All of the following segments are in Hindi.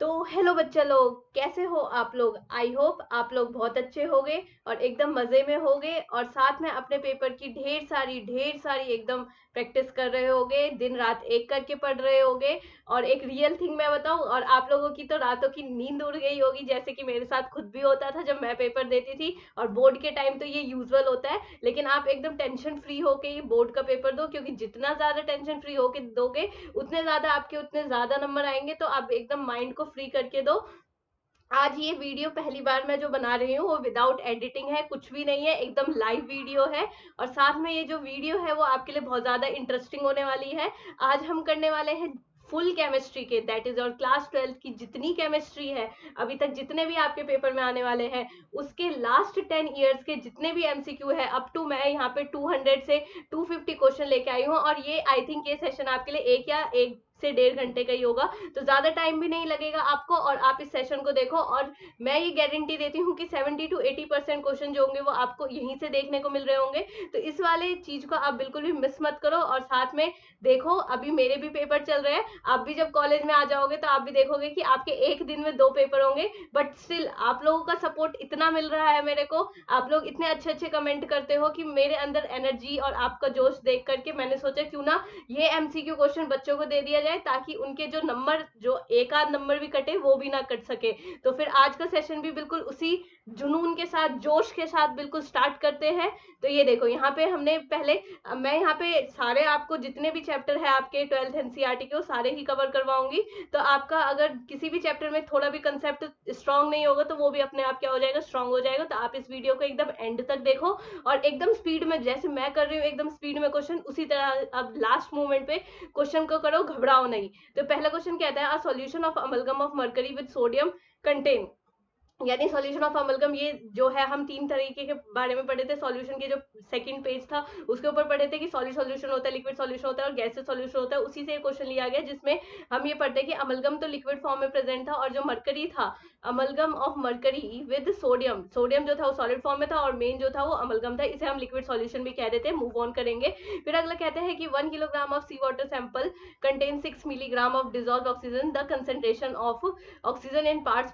तो हेलो बच्चा लोग, कैसे हो आप लोग। आई होप आप लोग बहुत अच्छे होगे और एकदम मजे में होगे और साथ में अपने पेपर की ढेर सारी एकदम प्रैक्टिस कर रहे होगे, दिन रात एक करके पढ़ रहे होगे। और एक रियल थिंग मैं बताऊं, और आप लोगों की तो रातों की नींद उड़ गई होगी, जैसे कि मेरे साथ खुद भी होता था जब मैं पेपर देती थी। और बोर्ड के टाइम तो ये यूजुअल होता है, लेकिन आप एकदम टेंशन फ्री होके ये बोर्ड का पेपर दो, क्योंकि जितना ज्यादा टेंशन फ्री होके दोगे उतने ज्यादा आपके उतने ज्यादा नंबर आएंगे। तो आप एकदम माइंड को फ्री करके दो। आज ये वीडियो पहली बार मैं जो बना रही हूँ वो विदाउट एडिटिंग है, कुछ भी नहीं है, एकदम लाइव वीडियो है। और साथ में ये जो वीडियो है वो आपके लिए बहुत ज्यादा इंटरेस्टिंग होने वाली है। आज हम करने वाले हैं फुल केमिस्ट्री के, दैट इज और क्लास 12 की जितनी केमिस्ट्री है अभी तक, जितने भी आपके पेपर में आने वाले हैं, उसके लास्ट 10 ईयर्स के जितने भी एमसीक्यू है अप टू, मैं यहाँ पे 200 से 250 क्वेश्चन लेके आई हूँ। और ये आई थिंक ये सेशन आपके लिए 1 या 1 से 1.5 घंटे का ही होगा, तो ज्यादा टाइम भी नहीं लगेगा आपको। और आप इस सेशन को देखो, और मैं ये गारंटी देती हूँ कि 70 to 80% क्वेश्चन जो होंगे वो आपको यहीं से देखने को मिल रहे होंगे। तो इस वाले चीज को आप बिल्कुल भी मिस मत करो। और साथ में देखो, अभी मेरे भी पेपर चल रहे हैं, आप भी जब कॉलेज में आ जाओगे तो आप भी देखोगे कि आपके एक दिन में 2 पेपर होंगे, बट स्टिल आप लोगों का सपोर्ट इतना मिल रहा है मेरे को, आप लोग इतने अच्छे अच्छे कमेंट करते हो कि मेरे अंदर एनर्जी और आपका जोश देख करके मैंने सोचा क्यों ना ये एमसीक्यू क्वेश्चन बच्चों को दे दिया जाए, ताकि उनके जो नंबर, जो एक आध नंबर भी कटे, वो भी ना कट सके। तो फिर आज का सेशन भी बिल्कुल उसी जुनून के साथ, जोश के साथ बिल्कुल स्टार्ट करते हैं। तो ये देखो, यहाँ पे हमने पहले, मैं यहाँ पे सारे आपको जितने भी चैप्टर है आपके 12th एनसीईआरटी के, वो सारे ही कवर करवाऊंगी। तो आपका अगर किसी भी चैप्टर में थोड़ा भी कंसेप्ट स्ट्रांग नहीं होगा तो वो भी अपने आप क्या हो जाएगा, स्ट्रांग हो जाएगा। तो आप इस वीडियो को एकदम एंड तक देखो, और एकदम स्पीड में, जैसे मैं कर रही हूँ एकदम स्पीड में क्वेश्चन, उसी तरह अब लास्ट मोमेंट पे क्वेश्चन को करो, घबराओ नहीं। तो पहला क्वेश्चन कहता है, a solution of amalgam of mercury with sodium contain, यानी सॉल्यूशन ऑफ अमलगम। ये जो है हम 3 तरीके के बारे में पढ़े थे, सॉल्यूशन के जो सेकंड पेज था उसके ऊपर पढ़े थे कि सॉलिड सॉल्यूशन होता है, लिक्विड सॉल्यूशन होता है और गैसेस सॉल्यूशन होता है। उसी से क्वेश्चन लिया गया जिसमें हम ये पढ़ते हैं कि अमलगम तो लिक्विड फॉर्म में प्रेजेंट था, और जो मरकरी था, amalgam of mercury with sodium, sodium जो था वो सॉलिड फॉर्म में था और मेन जो था वो अमलगम था, इसे हम लिक्विड सॉल्यूशन भी कह देते हैं। मूव ऑन करेंगे। फिर अगला कहते हैं कि 1 kilogram of sea water sample contain 6 milligram of dissolve oxygen, the concentration of oxygen in parts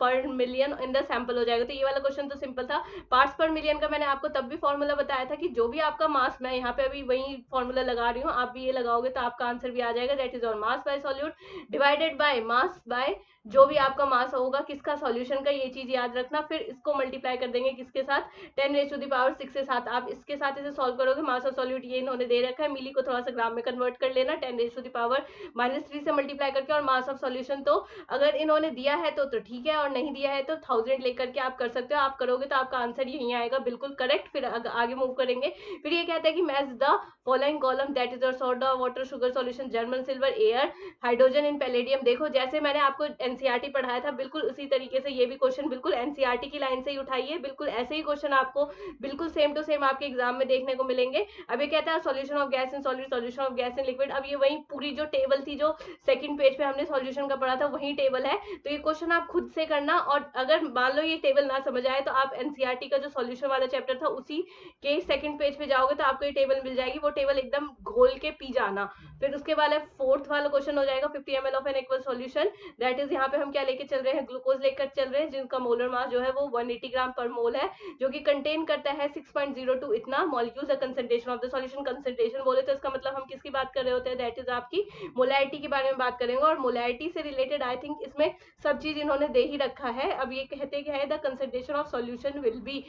per million in the sample हो जाएगा। तो ये वाला क्वेश्चन तो सिंपल था। पार्ट्स पर मिलियन का मैंने आपको तब भी फॉर्मूला बताया था कि जो भी आपका मास, मैं यहाँ पे अभी वही फॉर्मूला लगा रही हूँ, आप भी ये लगाओगे तो आपका आंसर भी आ जाएगा। दैट इज और mass by solute divided by mass by जो भी आपका मास होगा किसका, सॉल्यूशन का, ये चीज याद रखना। फिर इसको मल्टीप्लाई कर देंगे किसके साथ, 10⁻⁶ के साथ। आप इसके साथ इसे सॉल्व करोगे, मास ऑफ सॉल्यूट ये इन्होंने दे रखा है, मिली को थोड़ा सा ग्राम में कन्वर्ट कर लेना, 10⁻³ से मल्टीप्लाई करके। और मास ऑफ सॉल्यूशन तो अगर इन्होंने दिया है तो ठीक है, और नहीं दिया है तो 1000 लेकर के आप कर सकते हो। आप करोगे तो आपका आंसर यही आएगा, बिल्कुल करेक्ट। फिर आगे मूव करेंगे। फिर ये कहता है कि match the following column, that is soda water sugar solution, German silver air hydrogen in palladium. देखो, जैसे मैंने आपको एनसीईआरटी पढ़ाया था बिल्कुल उसी तरीके से ये भी क्वेश्चन बिल्कुल एनसीईआरटी की लाइन से ही उठाइए, बिल्कुल ऐसे ही क्वेश्चन आपको बिल्कुल सेम टू सेम आपके एग्जाम में देखने को मिलेंगे। अब ये कहता है solution of gas in solid, solution of gas in liquid. अब ये वही पूरी जो टेबल थी जो सेकंड पेज पे हमने सॉल्यूशन का पढ़ा था, वही टेबल है। तो ये क्वेश्चन आप खुद से करना, और अगर मान लो ये टेबल ना समझ आए तो आप एनसीईआरटी का जो सॉल्यूशन वाला चैप्टर था उसी के सेकंड पेज पे जाओगे तो आपको ये टेबल मिल जाएगी, वो टेबल एकदम घोल के पी जाना। फिर उसके बाद फोर्थ वाला क्वेश्चन हो जाएगा 50 ml of an equal solution, that is यहाँ पे हम क्या लेके चल रहे हैं, ग्लूकोज लेकर चल रहे हैं, जिनका मोलर मास जो है वो 180 ग्राम पर मोल है, जो कि कंटेन करता है 6.02 इतना molecules. Concentration of the solution, concentration बोले तो इसका मतलब हम किसकी बात कर रहे होते हैं, दैट इज आपकी मोलैरिटी के बारे में बात करेंगे। और मोलैरिटी से रिलेटेड आई थिंक इसमें सब चीज इन्होंने दे ही रखा है। अब ये कहते क्या है, the concentration of solution will be,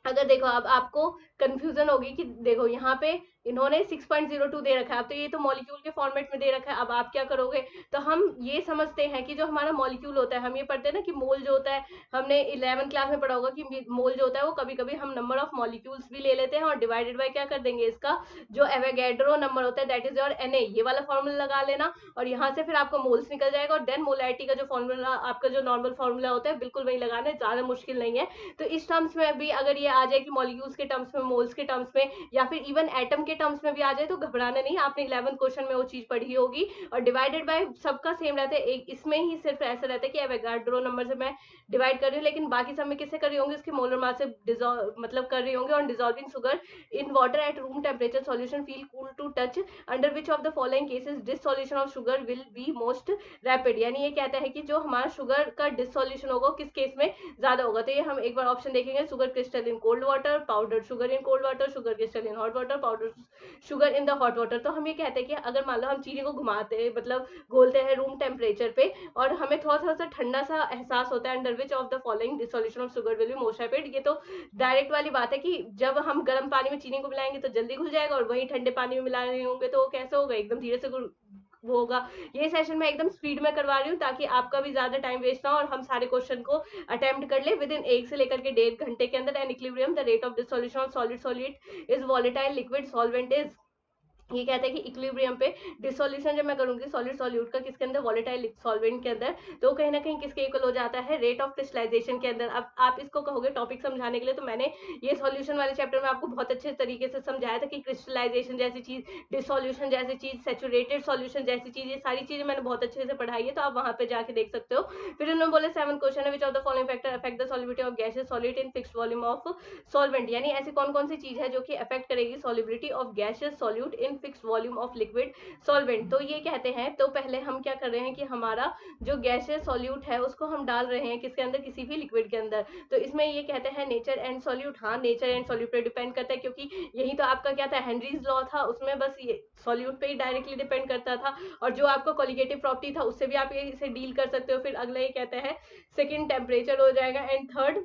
अगर देखो अब आपको कंफ्यूजन होगी कि देखो यहाँ पे इन्होंने 6.02 दे रखा है, अब तो ये तो मॉलिक्यूल के फॉर्मेट में दे रखा है। अब आप क्या करोगे, तो हम ये समझते हैं कि जो हमारा मॉलिक्यूल होता है, हम ये पढ़ते हैं ना कि मोल जो होता है, हमने 11th क्लास में पढ़ा होगा कि मोल जो होता है वो कभी कभी हम नंबर ऑफ मॉलिक्यूल्स भी ले लेते हैं और डिवाइडेड बाय क्या कर देंगे, इसका जो एवोगैड्रो नंबर होता है, दैट इज योर Na, ये वाला फॉर्मूला लगा लेना। और यहाँ से फिर आपको मोल्स निकल जाएगा, और देन मोलैरिटी का जो फॉर्मूला, आपका जो नॉर्मल फॉर्मूला होता है, बिल्कुल वही लगाना है, ज्यादा मुश्किल नहीं है। तो इस टर्म्स में भी अगर ये आ जाए कि मॉलिक्यूल्स के टर्म्स में, मोल्स के टर्म्स में, या फिर इवन एटम के के टर्म्स में भी आ जाए तो घबराना नहीं, आपने 11th क्वेश्चन में वो चीज पढ़ी होगी। और डिवाइडेड बाय सबका सेम रहता है, एक इसमें ही सिर्फ ऐसा रहता है कि एवोगाड्रो नंबर से मैं डिवाइड कर रही हूँ, लेकिन बाकी सब में किससे कर रही होंगी, उसके मोलर मास से डिजोल्व मतलब कर रही होंगे। On dissolving sugar in water at room temperature solution feel cool to touch, under which of the following cases dissolution of sugar will be most rapid. यानी ये कहता है कि जो हमारा शुगर का डिसोल्यूशन होगा किस केस में ज्यादा होगा। तो ये हम एक बार ऑप्शन देखेंगे, sugar crystal in cold water, powder sugar in cold water, sugar crystal in hot water, powder sugar in the hot water. तो हम ये कहते हैं कि अगर मान लो हम चीनी को घुमाते हैं मतलब घोलते हैं रूम टेम्परेचर पे और हमें थोड़ा थोड़ा सा ठंडा सा एहसास होता है, under which of the following dissolution of sugar will be most rapid. ये तो डायरेक्ट वाली बात है कि जब हम गर्म पानी में चीनी को मिलाएंगे तो जल्दी घुल जाएगा, और वहीं ठंडे पानी में मिला रहे होंगे तो कैसे होगा, एकदम धीरे से वो होगा। ये सेशन मैं एकदम स्पीड में करवा रही हूँ ताकि आपका भी ज्यादा टाइम वेस्ट ना हो और हम सारे क्वेश्चन को अटेम्प्ट कर ले विद इन 1 से लेकर के 1.5 घंटे के अंदर। And equilibrium the rate of dissolution of solid solid is volatile liquid solvent is, ये कहते हैं कि इक्विलिब्रियम पे डिसोल्यूशन जब मैं करूंगी सॉलिड सॉल्यूट का किसके अंदर, वॉलेटाइल सॉल्वेंट के अंदर, तो कहीं ना कहीं किसके इक्वल हो जाता है, रेट ऑफ क्रिस्टलाइजेशन के अंदर। अब आप इसको कहोगे टॉपिक समझाने के लिए, तो मैंने ये सॉल्यूशन वाले चैप्टर में आपको बहुत अच्छे तरीके से समझाया था कि क्रिस्टलाइजेशन जैसी चीज, डिसोल्यूशन जैसी चीज, सेचुरेटेड सॉल्यूशन जैसी चीज, ये सारी चीजें मैंने बहुत अच्छे से पढ़ाई है, तो आप वहां पे जाके देख सकते हो। फिर उन्होंने बोले 7 क्वेश्चन है, which of the following factor affect the solubility of gases solid in fixed volume of solvent. यानी ऐसी कौन कौन सी चीज है जो कि अफेक्ट करेगी solubility of gases solute in fixed volume of liquid solvent. तो ये कहते हैं, तो पहले हम क्या कर रहे हैं कि हमारा जो गैसियस सॉल्यूट है उसको हम डाल रहे हैं किसके अंदर, किसी भी लिक्विड के अंदर। तो इसमें ये कहते हैं नेचर एंड सॉल्यूट, हाँ नेचर एंड सॉल्यूट पे डिपेंड करता है, क्योंकि यही तो आपका क्या था, हेनरीज लॉ था, उसमें बस ये सॉल्यूट पे ही डायरेक्टली डिपेंड करता था। और जो आपका कोलिगेटिव प्रॉपर्टी था उससे भी आप इसे डील कर सकते हो। फिर अगला ये कहता है सेकंड टेम्परेचर हो जाएगा, एंड थर्ड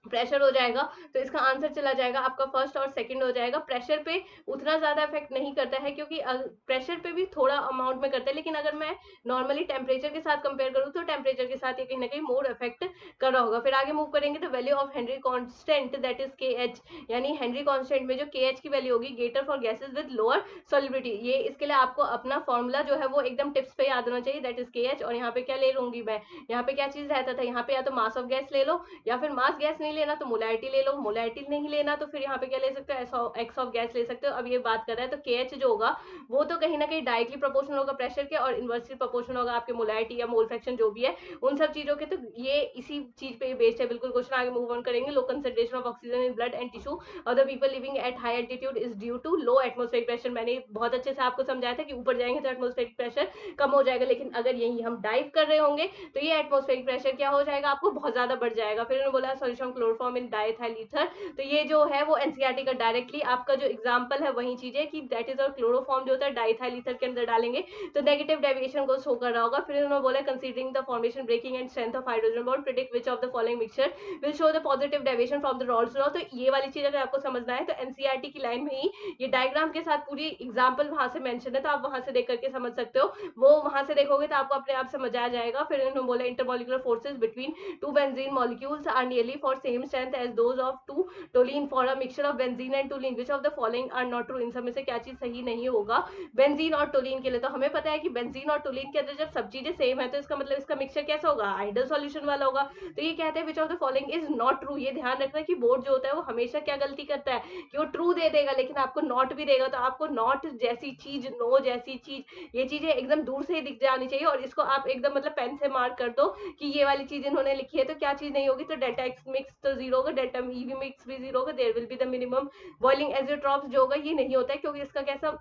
प्रेशर हो जाएगा। तो इसका आंसर चला जाएगा आपका फर्स्ट और सेकंड हो जाएगा। प्रेशर पे उतना ज्यादा इफेक्ट नहीं करता है, क्योंकि प्रेशर पे भी थोड़ा अमाउंट में करता है, लेकिन अगर मैं नॉर्मली टेम्परेचर के साथ कंपेयर करूँ तो टेम्परेचर के साथ ये कहीं ना कहीं मोर इफेक्ट कर रहा होगा। फिर आगे मूव करेंगे, the value of Henry constant that is के एच, यानी हेनरी कॉन्स्टेंट में जो के एच की वैल्यू होगी greater for gases with lower solubility. ये इसके लिए आपको अपना फॉर्मूला जो है वो एकदम टिप्स पे याद होना चाहिए, दैट इज के एच। और यहाँ पे क्या ले लूंगी मैं, यहाँ पे क्या चीज रहता था, यहाँ पे या तो मास ऑफ गैस ले लो, या फिर मास गैस नहीं लेना तो मोलैरिटी ले लो, मोलैरिटी नहीं लेना तो फिर यहाँ पे क्या ले सकते हो, एक्स ऑफ गैस ले सकते हो। अब ये बात कर रहा है तो के एच जो होगा वो तो कहीं ना कहीं डायरेक्टली प्रोपोर्शनल होगा प्रेशर के, और इनवर्सली प्रोपोर्शनल होगा आपके मोलैरिटी या मोल फ्रैक्शन जो भी है उन सब चीजों के। तो ये इसी चीज पे बेस्ड है बिल्कुल। क्वेश्चन आगे मूव ऑन करेंगे, low concentration of oxygen in blood and tissue of the people living at high altitude is due to low atmospheric pressure. मैंने बहुत अच्छे से आपको समझाया था कि ऊपर जाएंगे तो एटमॉस्फेरिक प्रेशर कम हो जाएगा, लेकिन अगर यही हम डाइव कर रहे होंगे तो ये एटमॉस्फेरिक प्रेशर क्या हो जाएगा, आपको बहुत ज्यादा बढ़ जाएगा। फिर उन्होंने बोला सोल्यूशन क्लोरोफॉर्म इन डाइथाइल ईथर, तो ये जो है वो एनसीईआरटी का डायरेक्टली आपका जो एग्जांपल है वही चीज है कि दैट इज और क्लोरोफॉर्म जो होता है डाइथाइल ईथर के अंदर डालेंगे तो नेगेटिव डेविएशन को शो कर रहा होगा। फिर उन्होंने बोला considering the formation breaking and strength of hydrogen bond predict which of the following mixture will show the positive deviation from the Raoult's law. तो ये वाली चीज अगर आपको समझना है तो एनसीईआरटी की लाइन में ही ये डायग्राम के साथ पूरी एग्जाम्पल वहां से मेंशन है, तो आप वहां से देख करके समझ सकते हो। वो वहां से देखोगे तो आपको अपने आप समझ आ जाएगा। फिर उन्होंने बोला intermolecular forces between two benzene molecules are nearly for same strength as those of two toluene for a mixture of benzene and toluene which of the following are not true. इन सब में से क्या चीज सही नहीं होगा बेंजीन और टोलिन के लिए। तो हमें पता है कि बेंजीन और टोलिन के अंदर जब सब चीजें सेम है तो इसका मतलब इसका मिक्सचर कैसा होगा, आइडियल सॉल्यूशन वाला होगा। तो ये कहते हैं which of the following is not true. ये ध्यान रखना कि बोर्ड जो होता है वो हमेशा क्या गलती करता है कि वो ट्रू दे देगा लेकिन आपको नॉट भी देगा। तो आपको नॉट जैसी चीज, नो जैसी चीज, ये चीजें एकदम दूर से ही दिख जानी चाहिए, और इसको आप एकदम मतलब पेन से मार्क कर दो कि ये वाली चीज इन्होंने लिखी है तो क्या चीज नहीं होगी। तो डेल्टा एक्स मिक्स तो जीरो होगा, डेल्टा ई भी मिक्स भी जीरो होगा, there will be the minimum boiling azeotropes जो होगा ये नहीं होता है, क्योंकि इसका कैसा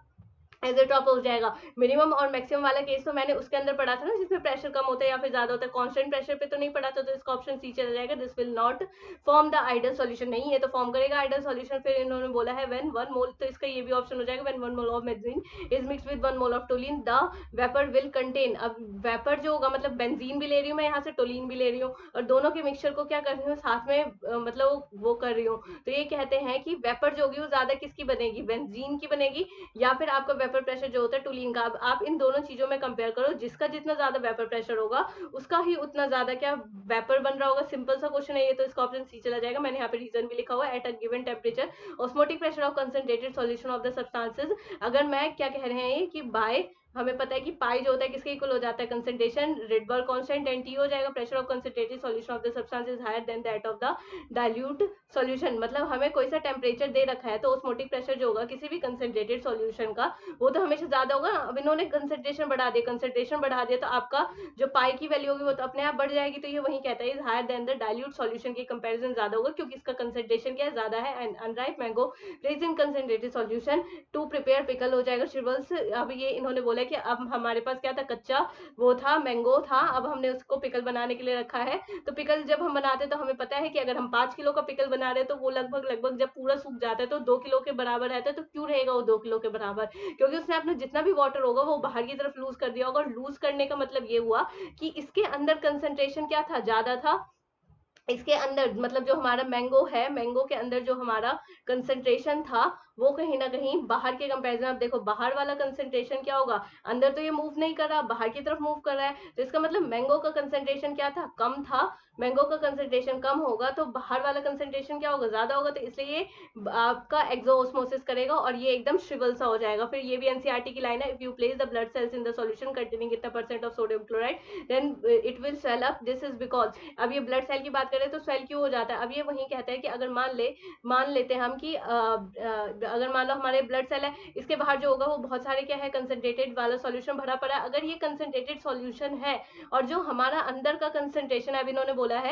एजेट्रॉप हो जाएगा। मिनिमम और मैक्सिमम वाला केस तो मैंने उसके अंदर पढ़ा था ना जिसमें प्रेशर कम होता है या फिर ज्यादा होता है, कांस्टेंट प्रेशर पे तो नहीं पढ़ा था, तो इसका ऑप्शन सी चला जाएगा, this will not form the ideal solution. नहीं है तो फॉर्म करेगा आइडियल सॉल्यूशन। फिर इन्होंने बोला है व्हेन 1 मोल, तो इसका ये भी ऑप्शन हो जाएगा, when 1 mole of benzene is mixed with 1 mole of toluene the vapour will contain. अब वेपर जो होगा मतलब बेंजीन भी ले रही हूँ मैं यहाँ से, टोलिन भी ले रही हूँ, और दोनों के मिक्सचर को क्या कर रही हूँ साथ में मतलब वो कर रही हूँ। तो ये कहते हैं कि वेपर जो होगी वो ज्यादा किसकी बनेगी, बेंजीन की बनेगी, या फिर आपका वेपर प्रेशर जो होता है टोलिन का। अब आप इन दोनों चीजों में कंपेयर करो, जिसका जितना ज्यादा वेपर प्रेशर होगा उसका ही उतना ज्यादा क्या वेपर बन रहा होगा। सिंपल सा क्वेश्चन है ये, तो इसका ऑप्शन सी चला जाएगा। मैंने यहाँ पे रीजन भी लिखा हुआ है, at a given temperature osmotic pressure of concentrated solution of the substances. अगर मैं क्या कह रहे हैं कि बाय हमें पता है कि पाई जो होता है किसके इक्वल हो जाता है, concentration Rydberg constant, and T हो जाएगा pressure of concentrated solution of the substance is higher than that of the dilute solution. मतलब हमें कोई सा टेम्परेचर दे रखा है तो ऑस्मोटिक प्रेशर जो होगा किसी भी कंसंट्रेटेड सॉल्यूशन का वो तो हमेशा ज्यादा होगा। अब इन्होंने कंसंट्रेशन बढ़ा दिया, कंसंट्रेशन बढ़ा दिया तो आपका जो पाई की वैल्यू होगी वो तो अपने आप बढ़ जाएगी। तो ये वही कहता है is higher than the dilute solution की कंपैरिजन ज्यादा होगा क्योंकि इसका कंसंट्रेशन क्या है, ज्यादा है। And unripe mango place in concentrated solution to prepare pickle हो जाएगा श्रिवल्स। अब ये इन्होंने बोला कि अब हमारे पास क्या था, कच्चा वो था, मैंगो था, अब हमने उसको पिकल बनाने के लिए रखा है। तो पिकल जब हम बनाते हैं तो हमें पता है कि अगर हम 5 किलो का पिकल बना रहे हैं तो वो लगभग लगभग जब पूरा सूख जाता है तो 2 किलो के बराबर रहता है। तो क्यों रहेगा वो 2 किलो के बराबर, क्योंकि उसने अपना जितना भी वाटर होगा वो बाहर की तरफ लूज कर दिया होगा। और लूज करने का मतलब ये हुआ कि इसके अंदर कंसंट्रेशन क्या था, ज्यादा था। इसके अंदर मतलब जो हमारा मैंगो है, मैंगो के अंदर जो हमारा कंसंट्रेशन था वो कहीं ना कहीं बाहर के कंपैरिजन, आप देखो बाहर वाला कंसंट्रेशन क्या होगा, अंदर तो ये मूव नहीं कर रहा, बाहर की तरफ मूव कर रहा है। तो इसका मतलब मैंगो का कंसंट्रेशन क्या था, कम था। मैंगो का कंसंट्रेशन कम होगा तो बाहर वाला कंसंट्रेशन क्या होगा, ज्यादा होगा। तो इसलिए ये आपका एक्सोऑस्मोसिस करेगा और ये एकदम श्रिवल सा हो जाएगा। फिर ये भी एनसीईआरटी की लाइन है, if you place the blood cells in the solution containing इतना percent of sodium chloride then it will swell up, this is because. अब ये ब्लड सेल की बात करें तो स्वेल क्यों हो जाता है। अब ये वही कहता है कि अगर मान लेते हैं हम कि अगर मान लो हमारे ब्लड सेल है, इसके बाहर जो होगा वो बहुत सारे क्या है, कंसंट्रेटेड वाला सॉल्यूशन भरा पड़ा है। अगर ये कंसंट्रेटेड सॉल्यूशन है और जो हमारा अंदर का कंसंट्रेशन है, अब इन्होंने बोला है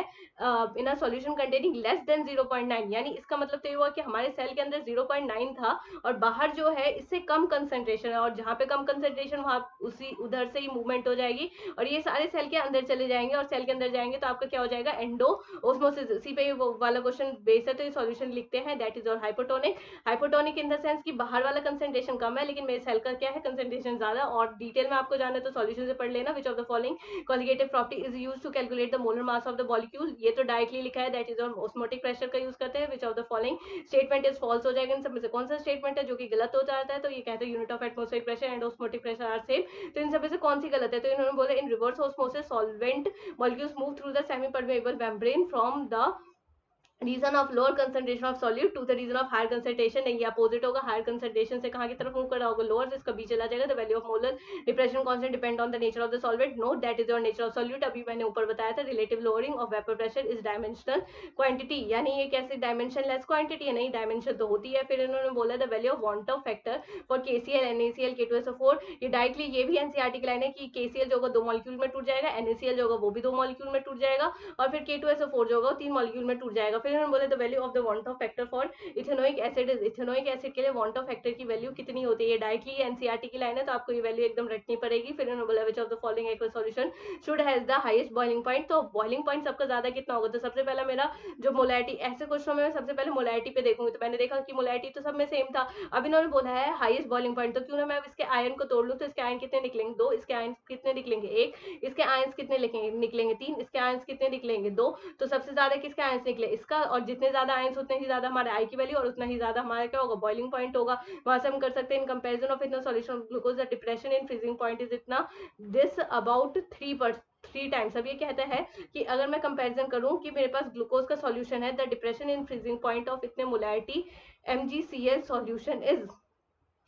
in a solution containing less than 0.9, यानी इसका मतलब तो ये हुआ कि हमारे सेल के अंदर 0.9 था और बाहर जो है इससे कम कंसंट्रेशन है। और जहां पे कम कंसंट्रेशन वहां उसी उधर से ही मूवमेंट हो जाएगी और ये सारे सेल के अंदर चले जाएंगे और सेल के अंदर जाएंगे तो आपका क्या हो जाएगा, एंडो ओस्मोसिस। इसी पे वाला क्वेश्चन बेस है तो ये सॉल्यूशन लिखते हैं दैट इज और hypotonic. Hypotonic in the sense कि बाहर वाला कंसंट्रेशन कम है लेकिन मेरे सेल का क्या है, कंसंट्रेशन ज्यादा। और डिटेल में आपको जाना है तो सॉल्यूशन से पढ़ लेना। Which of the following conjugative property is used to calculate the molar mass of the molecule, ये तो डायरेक्टली लिखा है दैट इज और ऑस्मोटिक प्रेशर का यूज करते हैं। Which of the following statement is false हो जाएगा, इन सब में से कौन सा स्टेटमेंट है जो कि गलत हो जाता है। तो ये कहते हैं unit of atmospheric pressure and osmotic pressure are same, तो इन सब में से कौन सी गलत है। तो इन्होंने बोला in reverse osmosis solvent molecules move through the semi-permeable membrane from the region of lower concentration of solute to the region of higher concentration, नहीं अपोजिट होगा। हायर कंसंट्रेशन से कहां की तरफ मूव कर रहा होगा, लोअर, इसका बी चला जाएगा। The value of molar depression constant depend on the nature of the solvent, know that is your nature of solute. अभी मैंने ऊपर बताया था relative lowering of vapour pressure is dimensional quantity, यानी ये कैसे डायमेंशन लेस क्वांटिटी है, नहीं डायमेंशन तो होती है। फिर इन्होंने बोला the value of van't Hoff factor for KCl NaCl K2SO4, ये डायरेक्टली ये भी एनसीईआरटी की लाइन है कि केसीएल जो होगा 2 मॉलिक्यूल में टूट जाएगा, एनएसीएल जो होगा वो भी 2 मॉलिक्यूल में टूट जाएगा और फिर K2SO4 जो होगा 3 मॉलिक्यूल में टूट जाएगा। फिर इन्होंने बोले the value of the want of factor for ethanoic acid is, ethanoic acid के लिए वांट ऑफ फैक्टर की वैल्यू कितनी होती है, ये डायरेक्टली एनसीईआरटी की लाइन है तो आपको ये वैल्यू एकदम रटनी पड़ेगी। फिर इन्होंने बोला which of the following aqueous solution should has the highest boiling point, तो बॉइलिंग पॉइंट सबका ज्यादा कितना होगा। तो सबसे पहला मेरा जो मोलैरिटी, ऐसे क्वेश्चन में मैं सबसे पहले मोलैरिटी पे देखूंगी तो मैंने देखा कि मोलैरिटी तो सब में सेम था। अब इन्होंने बोला है हाईएस्ट बॉइलिंग पॉइंट, तो क्यों ना मैं इसके आयन को तोड़ लूं। तो इसके आयन कितने निकलेंगे, 2, इसके आयन कितने निकलेंगे 1, इसके आयन कितने निकलेंगे 3, इसके आयन कितने निकलेंगे 2। तो सबसे ज्यादा किसके आयंस निकले, इसका, और जितने ज्यादा आयंस उतने ही ज्यादा हमारे आई की वैल्यू और उतना ही ज्यादा हमारा क्या होगा, बॉइलिंग पॉइंट होगा। वहां से हम कर सकते हैं इन कंपैरिजन ऑफ इतना solution of glucose the depression in freezing point is इतना दिस अबाउट 3 टाइम्स। अब ये कहता है कि अगर मैं कंपैरिजन करूं कि मेरे पास ग्लूकोज का सॉल्यूशन है, the depression in freezing point of इतने मोलैरिटी MgCl सॉल्यूशन इज,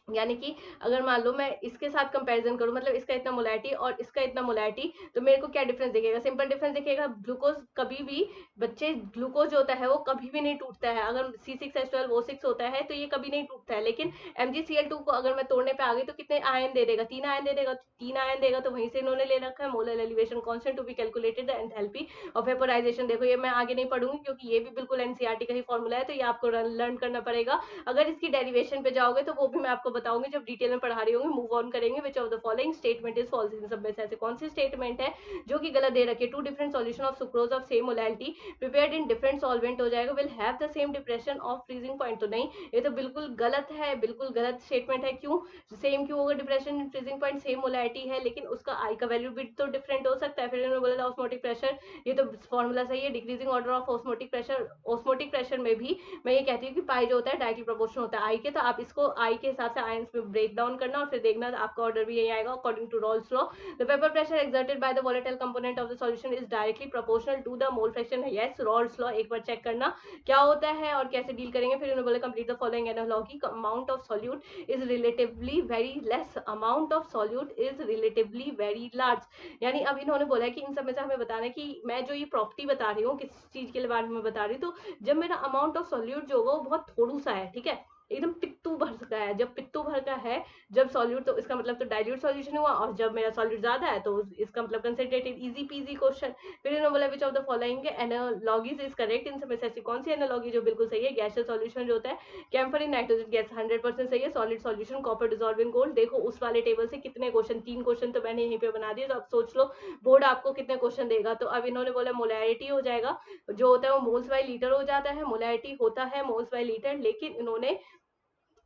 यानी कि अगर मान लो मैं इसके साथ कंपैरिजन करूं, मतलब इसका इतना मोलैरिटी और इसका इतना मोलैरिटी, तो मेरे को क्या डिफरेंस दिखेगा, सिंपल डिफरेंस दिखेगा। ग्लूकोज कभी भी, बच्चे ग्लूकोज जो होता है वो कभी भी नहीं टूटता है। अगर C6H12O6 होता है तो ये कभी नहीं टूटता है, लेकिन MgCl2 को अगर मैं तोड़ने पे आ गई तो कितने आयन दे देगा, 3 आयन दे देगा। 3 आयन देगा तो वहीं से इन्होंने ले रखा है molar elevation constant to be calculated the enthalpy of vaporization. देखो ये मैं आगे नहीं पढ़ूंगी क्योंकि ये भी बिल्कुल एनसीईआरटी का ही फॉर्मूला है, तो ये आपको लर्न करना पड़ेगा। अगर इसकी डेरिवेशन पे जाओगे तो वो भी मैं आपको बताऊंगी जब डिटेल में पढ़ा रही होंगी। मूव ऑन करेंगे। Which of the following statement is false, इन सब में से ऐसे कौन सी स्टेटमेंट है जो कि गलत दे रखी है। 2 different solution of sucrose of same molarity prepared in different solvent हो जाएगा, will have the same depression of freezing point, तो नहीं, ये तो बिल्कुल गलत है, बिल्कुल गलत स्टेटमेंट है। क्यों सेम क्यों होगा, depression in freezing point same molarity है लेकिन उसका आई का वैल्यू भी तो डिफरेंट हो सकता है। फिर इन्होंने बोला था ऑस्मोटिक प्रेशर, ये तो फॉर्मूला सही है, decreasing order of osmotic pressure. Osmotic pressure में भी मैं ये कहती हूँ कि पाई जो होता है डायरेक्टली प्रोपोर्शनल होता है आई के, तो आप इसको आई के हिसाब से आयंस में ब्रेक डाउन करना, और फिर देखना आपका ऑर्डर भी यही आएगा according to Raoult's law. The vapour pressure exerted by the volatile component of the solution is directly proportional to the mole fraction. Yes, Raoult's law एक बार चेक करना क्या होता है और कैसे डील करेंगे। फिर उन्होंने बोला complete the following analogy, amount of solute is relatively very less, amount of solute is relatively very large. यानी अब इन्होंने बोला है कि इन सब में से हमें बताना है कि मैं जो ये प्रॉपर्टी बता रही हूँ किस चीज के बारे में बता रही हूँ, तो जब मेरा अमाउंट ऑफ सॉल्यूट जो होगा वो बहुत थोड़ा सा है, ठीक है, एकदम पित्तू भर का है, जब पित्तू भर का है जब सॉल्यूट, तो इसका मतलब तो डाइल्यूट सॉल्यूशन हुआ, और जब मेरा सॉल्यूट ज्यादा है तो इसका मतलब कंसंट्रेटेड, इजी पीजी क्वेश्चन। फिर इन्होंने बोला which of the following analogies is correct, इन सब में से ऐसी कौन सी एनालॉजी जो बिल्कुल सही है। गैसियस सॉल्यूशन जो होता है कैम्फर इन नाइट्रोजन गैस 100% सही है। Solid solution copper dissolve in gold. देखो उस वाले टेबल से कितने क्वेश्चन, 3 क्वेश्चन तो मैंने यहीं पे बना दिए, तो अब सोच लो बोर्ड आपको कितने क्वेश्चन देगा। तो अब इन्होंने बोला मोलैरिटी हो जाएगा, जो होता है वो मोल्स बाय लीटर हो जाता है, मोलैरिटी होता है मोल्स बाय लीटर, लेकिन इन्होंने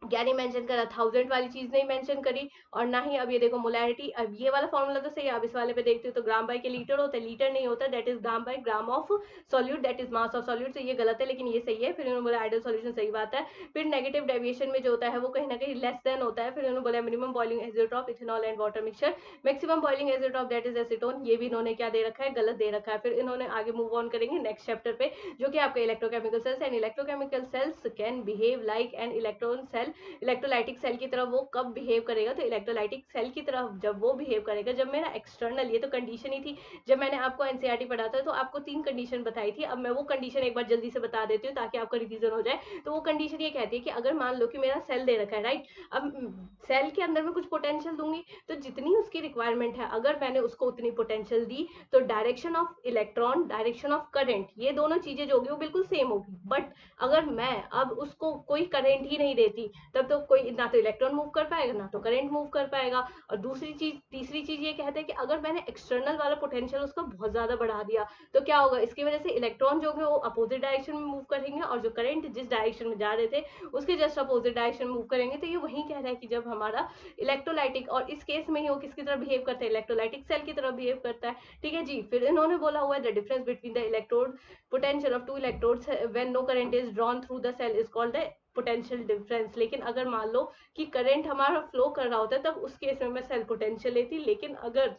क्या नहीं मेंशन करा, 1000 वाली चीज नहीं मेंशन करी, और ना ही अब ये देखो मोलैरिटी, अब ये वाला फॉर्मूला तो सही है, अब इस वाले पे देखते हो तो ग्राम बाय के लीटर होता है, लीटर नहीं होता, that is gram bye gram of solute, that is mass of solute. तो ये गलत है लेकिन ये सही है। फिर उन्होंने बोला आइडियल सॉल्यूशन सही बात है। फिर नेगेटिव डेविएशन में जो होता है वो कहीं ना कहीं लेस देन होता है। फिर उन्होंने बोला minimum boiling azeotrope ethanol and water mixture, maximum boiling azeotrope that is acetone, ये भी इन्होंने क्या दे रखा है, गलत दे रखा है। फिर इन्होंने आगे मूव ऑन करेंगे नेक्स्ट चैप्टर पे, जो कि आपका electrochemical cells, and electrochemical cells can behave like an electron cell. Electrolytic cell की तरह वो कब बिहेव करेगा, तो इलेक्ट्रोलाइटिक सेल की तरह जब वो बिहेव करेगा जब मेरा एक्सटर्नल, ये तो कंडीशन ही थी जब मैंने आपको एनसीईआरटी पढ़ा था, तो आपको 3 कंडीशन बताई थी। अब मैं वो कंडीशन एक बार जल्दी से बता देती हूँ ताकि आपका रिवीजन हो जाए। तो वो कंडीशन ये कहती है कि अगर मान लो कि मेरा सेल दे रखा है, राइट, अब सेल के अंदर में कुछ पोटेंशियल दूंगी, तो जितनी उसकी रिक्वायरमेंट है अगर मैंने उसको उतनी पोटेंशियल दी, तो direction of electron, direction of current, ये दोनों चीजें जो होगी वो बिल्कुल सेम होगी। बट अगर मैं अब उसको कोई करंट ही नहीं देती, तब तो कोई ना तो इलेक्ट्रॉन मूव कर पाएगा ना तो करंट मूव कर पाएगा। और दूसरी चीज, तीसरी चीज ये कहते हैं कि अगर मैंने एक्सटर्नल वाला पोटेंशियल उसका बहुत ज्यादा बढ़ा दिया, तो क्या होगा, इसकी वजह से इलेक्ट्रॉन जो है वो अपोजिट डायरेक्शन में मूव करेंगे, और जो करंट जिस डायरेक्शन में जा रहे थे उसके जस्ट अपोजिट डायरेक्शन में मूव करेंगे। तो ये वही कह रहा है कि जब हमारा इलेक्ट्रोलाइटिक, और इस केस में ही वो किसकी तरह बिहेव करता है, इलेक्ट्रोलाइटिक सेल की तरह बिहेव करता है, ठीक है जी। फिर इन्होंने बोला हुआ है the difference between the electrode potential of two electrodes when no current is drawn through the cell is called the potential difference. लेकिन अगर मान लो कि करंट हमारा फ्लो कर रहा होता है तब उस केस में मैं सेल पोटेंशियल लेती, लेकिन अगर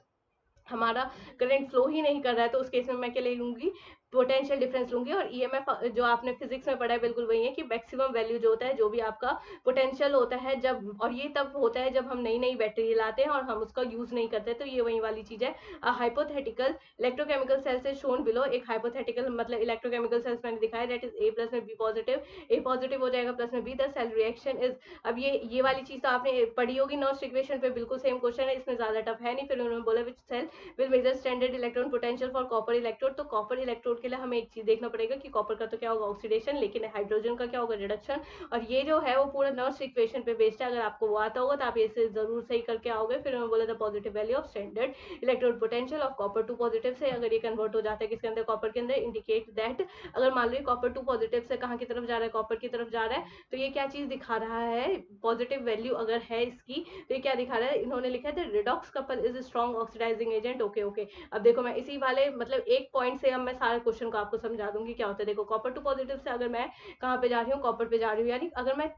हमारा करंट फ्लो ही नहीं कर रहा है तो उस केस में मैं क्या ले लूंगी, पोटेंशियल डिफरेंस लूंगी। और ईएमएफ जो आपने फिजिक्स में पढ़ा है बिल्कुल वही है कि मैक्सिमम वैल्यू जो होता है, जो भी आपका पोटेंशियल होता है जब, और ये तब होता है जब हम नई नई बैटरी लाते हैं और हम उसका यूज नहीं करते, तो ये वही वाली चीज है। Hypothetical electrochemical cells is shown below, एक हाइपोथेटिकल मतलब इलेक्ट्रोकेमिकल सेल्स मैंने दिखाया, दैट इज ए प्लस में बी पॉजिटिव, ए पॉजिटिव हो जाएगा प्लस में B, the cell reaction is, अब ये वाली चीज तो आपने पढ़ी होगी नॉस्ट इक्वेशन पे, बिल्कुल सेम क्वेश्चन है, इसमें ज्यादा टफ है नहीं। फिर उन्होंने बोला which cell will measure standard electron potential for copper electrode, तो कॉपर इलेक्ट्रोड के लिए हमें एक चीज देखना पड़ेगा कि कॉपर का तो क्या होगा ऑक्सीडेशन, लेकिन हाइड्रोजन का क्या होगा रिडक्शन। और ये जो है वो पूरा नर्स इक्वेशन पे बेस्ड है, अगर आपको वो आता होगा तो आप इसे जरूर सही करके आओगे। फिर उन्होंने बोला था positive value of standard electrode potential of copper two positive से, अगर ये कन्वर्ट हो जाता है किसके अंदर, कॉपर के अंदर, इंडिकेट दैट अगर मान लो कॉपर टू पॉजिटिव से कहाँ की तरफ जा रहा है, कॉपर की तरफ जा रहा है, तो ये क्या चीज दिखा रहा है, पॉजिटिव वैल्यू अगर है इसकी, तो ये क्या दिखा रहा है, इन्होंने लिखा है redox couple is strong oxidizing agent. Okay okay, अब देखो मैं इसी वाले मतलब एक पॉइंट से अब मैं सारे क्वेश्चन को आपको समझा दूंगी क्या होता है। देखो कॉपर टू पॉजिटिव से अगर मैं कहाँ पे जा रही हूँ, कॉपर पे जा रही हूँ, यानी अगर मैं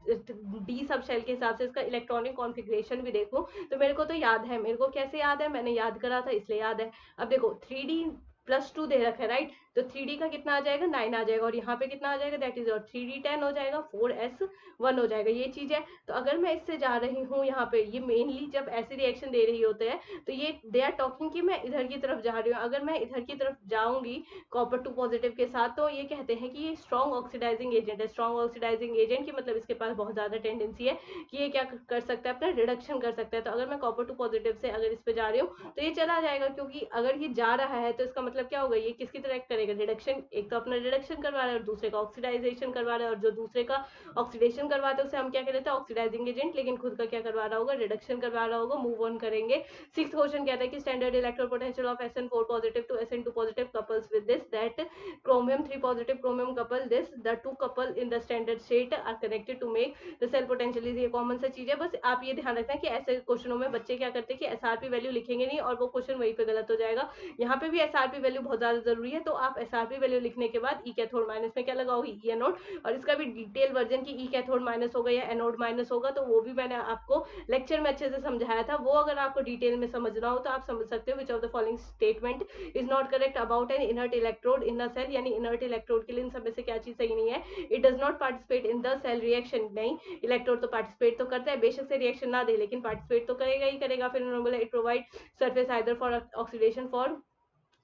डी सब शेल के हिसाब से इसका इलेक्ट्रॉनिक कॉन्फ़िगरेशन भी देखूं, तो मेरे को तो याद है, मेरे को कैसे याद है, मैंने याद करा था इसलिए याद है। अब देखो 3D+2 दे रखा है, राइट, तो 3D का कितना आ जाएगा 9 आ जाएगा, और यहाँ पे कितना आ जाएगा, दैट इज और 3D10 हो जाएगा, 4s1 हो जाएगा, ये चीज है। तो अगर मैं इससे जा रही हूँ यहाँ पे, ये मेनली जब ऐसे रिएक्शन दे रही होते हैं तो ये दे आर टॉकिंग कि मैं इधर की तरफ जा रही हूँ, अगर मैं इधर की तरफ जाऊंगी कॉपर टू पॉजिटिव के साथ, तो ये कहते हैं कि ये स्ट्रॉन्ग ऑक्सीडाइजिंग एजेंट है। स्ट्रॉन्ग ऑक्सीडाइजिंग एजेंट की मतलब इसके पास बहुत ज्यादा टेंडेंसी है कि ये क्या कर सकता है, अपना रिडक्शन कर सकता है। तो अगर मैं कॉपर टू पॉजिटिव से अगर इस पे जा रही हूँ तो ये चला जाएगा, क्योंकि अगर ये जा रहा है तो इसका मतलब क्या होगा, ये किसकी तरह एक्ट करेगा, रिडक्शन, एक तो अपना रिडक्शन करवा रहा है और दूसरे का ऑक्सीडाइजेशन करवा रहा है, और जो दूसरे का ऑक्सीडेशन करवाते हैं उसे हम क्या कहते हैं, ऑक्सीडाइजिंग एजेंट, लेकिन खुद का क्या करवा रहा होगा, रिडक्शन करवा रहा होगा। मूव ऑन करेंगे। 6th क्वेश्चन कहता है कि standard electrode potential of SN4 positive to SN2 positive couples with this that chromium 3 positive chromium couple this the two couple in the standard state are connected to make the cell potential is, ये कॉमन सा चीज है, बस आप ये ध्यान रखना है कि ऐसे क्वेश्चनों में बच्चे क्या करते हैं कि SRP वैल्यू लिखेंगे नहीं और वो क्वेश्चन वहीं पे गलत हो जाएगा। यहाँ पे भी SRP वैल्यू बहुत ज्यादा जरूरी है, तो आप एसआरपी वैल्यू लिखने के बाद ई कैथोड माइनस में क्या लगाओगे, ई एनोड। और इसका भी डिटेल वर्जन की ई कैथोड माइनस होगा या एनोड माइनस होगा, तो वो भी मैंने आपको लेक्चर में अच्छे से समझाया था। वो अगर आपको डिटेल में समझना हो तो आप समझ सकते हो। Which of the following statement is not correct about an inert electrode in a cell, यानी इनर्ट इलेक्ट्रोड के लिए इन सब में से क्या चीज सही नहीं है। It does not participate in the cell reaction, नहीं, इलेक्ट्रोड तो पार्टिसिपेट तो करता है, बेशक से रिएक्शन ना दे लेकिन पार्टिसिपेट तो करेगा ही करेगा। फिर उन्होंने बोला it provide surface either for oxidation for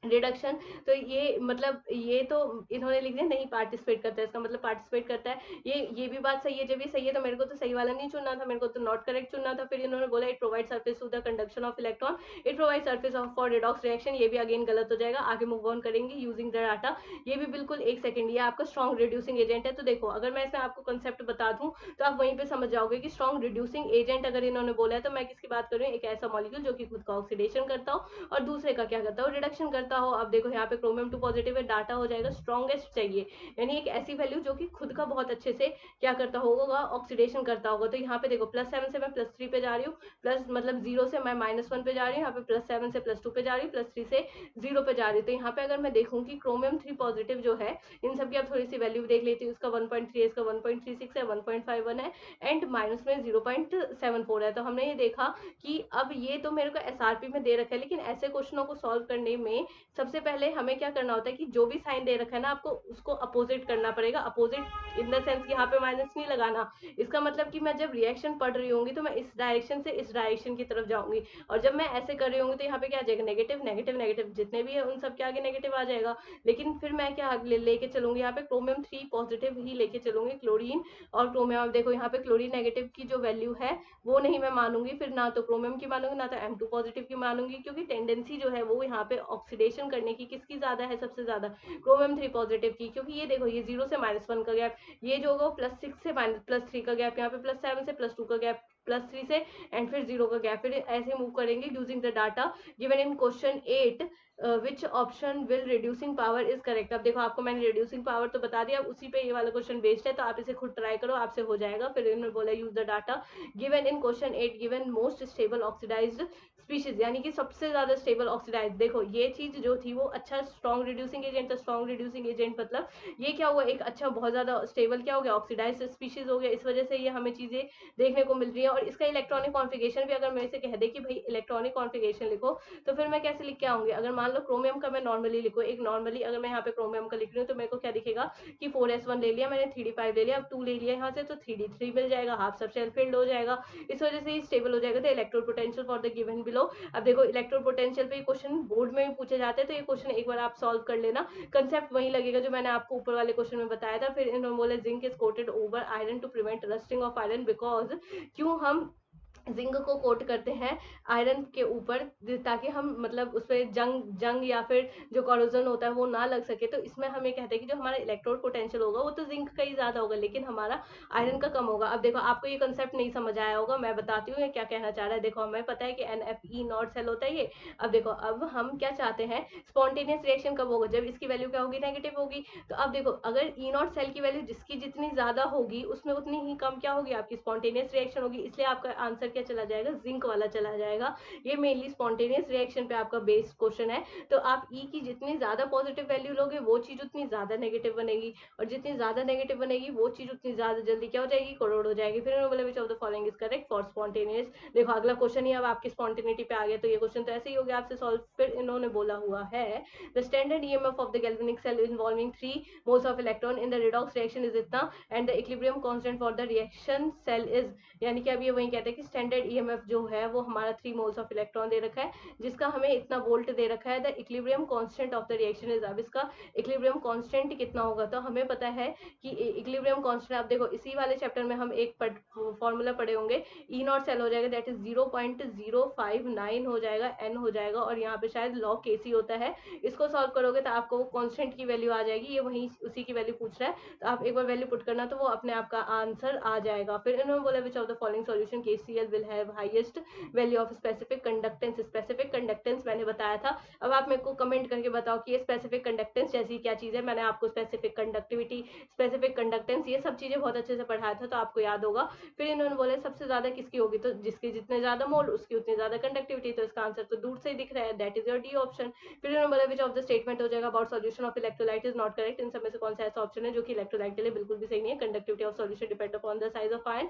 reduction. तो ये मतलब ये तो इन्होंने लिख दिया नहीं पार्टिसिपेट करता है, इसका मतलब पार्टिसिपेट करता है। ये भी बात सही है, जब ये सही है तो मेरे को तो सही वाला नहीं चुनना था, मेरे को तो नॉट करेक्ट चुनना था। फिर इन्होंने बोला it provide surface to the conduction of electron, it provide surface of for redox reaction, ये भी अगेन गलत हो जाएगा। आगे मूव ऑन करेंगे यूजिंग द डाटा, ये भी बिल्कुल एक सेकंड, ये आपका स्ट्रॉन्ग रिड्यूसिंग एजेंट है। तो देखो अगर मैं इसमें आपको कंसेप्ट बता दूं तो आप वहीं पे समझ जाओगे कि स्ट्रॉन्ग रिड्यूसिंग एजेंट अगर इन्होंने बोला है तो मैं किसकी बात कर रही हूँ, एक ऐसा मॉलिक्यूल जो कि खुद का ऑक्सीडेशन करता हो और दूसरे का क्या करता हो, रिडक्शन करता हो। अब देखो यहाँ पे क्रोमियम 2 पॉजिटिव है, डाटा हो जाएगा स्ट्रॉन्गेस्ट चाहिए, यानी एक ऐसी वैल्यू जो कि खुद का बहुत अच्छे से क्या करता होगा, ऑक्सीडेशन करता होगा। तो यहाँ पे देखो +7 से मैं +3 पे जा रही हूँ, प्लस मतलब 0 से मैं -1 पे जा रही हूँ, यहाँ पे +7 से +2 पे जा रही हूँ, +3 से 0 पे जा रही हूँ। तो यहाँ पे अगर मैं देखूँ कि क्रोमियम 3 पॉजिटिव जो है, इन सब की आप थोड़ी सी वैल्यू देख लेती हूँ, इसका 1.3 है, इसका 1.36 है, 1.51 है एंड माइनस में 0.74 है। तो हमने ये देखा कि अब ये तो मेरे को एसआरपी में दे रखा है, लेकिन ऐसे क्वेश्चनों को सॉल्व करने में सबसे पहले हमें क्या करना होता है कि जो भी साइन दे रखा है ना आपको उसको अपोजिट करना पड़ेगा। अपोजिट इन द सेंस यहाँ पे माइनस नहीं लगाना, इसका मतलब कि मैं जब रिएक्शन पढ़ रही होंगी तो मैं इस डायरेक्शन से इस डायरेक्शन की तरफ जाऊंगी, और जब मैं ऐसे कर रही होंगी तो यहाँ पे क्या आ जाएगा, नेगेटिव नेगेटिव नेगेटिव, जितने भी है उन सब के आगे नेगेटिव आ जाएगा। लेकिन फिर मैं क्या लेके चलूंगी, यहाँ पे क्रोमियम 3 पॉजिटिव ही लेके चलूंगी, क्लोरीन और क्रोमियम। देखो यहाँ पे क्लोरीन नेगेटिव की जो वैल्यू है वो नहीं मैं मानूंगी, फिर ना तो क्रोमियम की मानूंगी ना तो M2 पॉजिटिव की मानूंगी, क्योंकि टेंडेंसी जो है वो यहाँ पे ऑक्सीडेशन करने की किसकी ज्यादा है, सबसे ज्यादा क्रोमियम 3 पॉजिटिव की। क्योंकि ये देखो ये 0 से -1 का गैप, ये जो होगा +6 से +3 का गैप, यहाँ पे +7 से +2 का गैप, +3 से एंड फिर 0 का गैप, फिर ऐसे मूव करेंगे using the data given in question 8। Which option will reducing power is correct. अब देखो आपको मैंने रिड्यूसिंग पावर तो बता दिया, उसी पे ये वाला क्वेश्चन बेस्ड है, तो आप इसे खुद ट्राई करो, आपसे हो जाएगा। फिर इन्होंने बोला use the data given in question 8, given most stable oxidized species, यानी कि सबसे ज्यादा स्टेबल ऑक्सीडाइज। देखो ये चीज जो थी वो अच्छा स्ट्रॉन्ग रिड्यूसिंग एजेंट था, स्ट्रॉन्ग रिड्यूसिंग एजेंट मतलब ये क्या हुआ, एक अच्छा बहुत ज्यादा स्टेबल क्या हो गया, ऑक्सीडाइज स्पीशीज हो गया। इस वजह से ये हमें चीजें देखने को मिल रही है। और इसका इलेक्ट्रॉनिक कॉन्फिगरेशन भी अगर मैं इसे कह दे कि भाई इलेक्ट्रॉनिक कॉन्फिगरेशन लिखो, तो फिर मैं कैसे लिख के आऊंगी। अगर मान लो क्रोमियम का मैं नॉर्मली लिखो, एक नॉर्मली अगर मैं यहाँ पे क्रोमियम का लिख रही हूँ तो मेरे को क्या दिखेगा कि 4s1 ले लिया मैंने, 3d5 ले लिया, अब 2 ले लिया यहाँ से तो 3d3 मिल जाएगा, हाफ सबशेल फील्ड हो जाएगा, इस वजह से ही स्टेबल हो जाएगा। तो electrode potential for the given below. अब देखो इलेक्ट्रोड पोटेंशियल पे क्वेश्चन बोर्ड में भी पूछे जाते हैं, तो ये क्वेश्चन एक बार आप सॉल्व कर लेना, कंसेप्ट वही लगेगा जो मैंने आपको ऊपर वाले क्वेश्चन में बताया था। फिर इन्होंने बोला zinc is coated over iron to prevent rusting of iron, because क्यों हम जिंक को कोट करते हैं आयरन के ऊपर, ताकि हम मतलब उस पर जंग जंग या फिर जो कॉरोजन होता है वो ना लग सके। तो इसमें हम ये कहते हैं कि जो हमारा इलेक्ट्रोड पोटेंशियल होगा वो तो जिंक का ही ज्यादा होगा, लेकिन हमारा आयरन का कम होगा। अब देखो आपको ये कंसेप्ट नहीं समझ आया होगा, मैं बताती हूँ ये क्या कहना चाह रहा है। देखो हमें पता है कि NFE नॉट सेल होता है ये। अब देखो अब हम क्या चाहते हैं, स्पॉन्टेनियस रिएक्शन कब होगा, जब इसकी वैल्यू क्या होगी, नेगेटिव होगी। तो अब देखो अगर ई नॉट सेल की वैल्यू जिसकी जितनी ज्यादा होगी उसमें उतनी ही कम क्या होगी, आपकी स्पॉन्टेनियस रिएक्शन होगी। इसलिए आपका आंसर क्या चला जाएगा, जिंक वाला चला जाएगा। ये मेनली स्पॉन्टेनियस रिएक्शन पे आपका बेस्ड क्वेश्चन है। तो आप ई की जितनी ज्यादा पॉजिटिव वैल्यू लोगे वो चीज उतनी ज्यादा नेगेटिव बनेगी, और जितनी ज्यादा नेगेटिव बनेगी वो चीज उतनी ज्यादा जल्दी क्या हो जाएगी, करोड़ हो जाएगी। फिर बोले विच of the following is correct for spontaneous. देखो अगला क्वेश्चन ही अब आपकी स्पॉन्टेनिटी पे आ गया, तो ये क्वेश्चन तो ऐसे ही हो गया आपसे सॉल्व। फिर इन्होंने बोला हुआ है the standard EMF of the galvanic cell involving 3 moles of electron in the redox reaction is इतना, and the equilibrium constant for the reaction cell is, यानी कि अब ये वही कहते हैं कि स्टैंडर्ड ईएमएफ जो है वो हमारा 3 मोल्स ऑफ इलेक्ट्रॉन दे रखा है, जिसका हमें इतना वोल्ट दे रखा है। The equilibrium constant of the reaction is, अब इसका इक्विलिब्रियम कांस्टेंट कितना होगा, तो हमें पता है कि इक्विलिब्रियम कांस्टेंट, आप देखो इसी वाले चैप्टर में हम एक फॉर्मूला पढ़े होंगे, ई नॉट सेल हो जाएगा दैट इज 0.059 हो जाएगा, एन हो जाएगा, और यहाँ पे शायद लॉग केसी होता है। इसको सॉल्व करोगे तो आपको वो कांस्टेंट की वैल्यू आ जाएगी, ये वही उसी की वैल्यू पूछ रहा है, तो आप एक बार वैल्यू पुट करना तो वो अपने आप का आंसर आ जाएगा। फिर इन्होंने बोला which of the following solution KCl will have highest value of specific conductance. Specific conductance मैंने बताया था, अब आप मेरे को कमेंट करके बताओ कि ये स्पेसिफिक कंडक्टेंस जैसी क्या चीज़ है। मैंने आपको स्पेसिफिक कंडक्टिविटी, स्पेसिफिक कंडक्टेंस, ये सब चीज़ें बहुत अच्छे से पढ़ाया था, तो आपको याद होगा। फिर इन्होंने बोले सबसे ज़्यादा किसकी होगी, तो जिसके जितने ज़्यादा मोल उसकी उतनी ज़्यादा कंडक्टिविटी, तो इसका आंसर तो दूर से ही दिख रहा है, that is your D option. फिर इन्होंने बोला विच ऑफ द स्टेटमेंट हो जाएगा about solution of electrolyte is not correct, इन सब में से कौन सा ऐसा ऑप्शन है जो कि इलेक्ट्रोलाइट के लिए बिल्कुल भी सही नहीं है। Conductivity of solution depend upon the size of ion,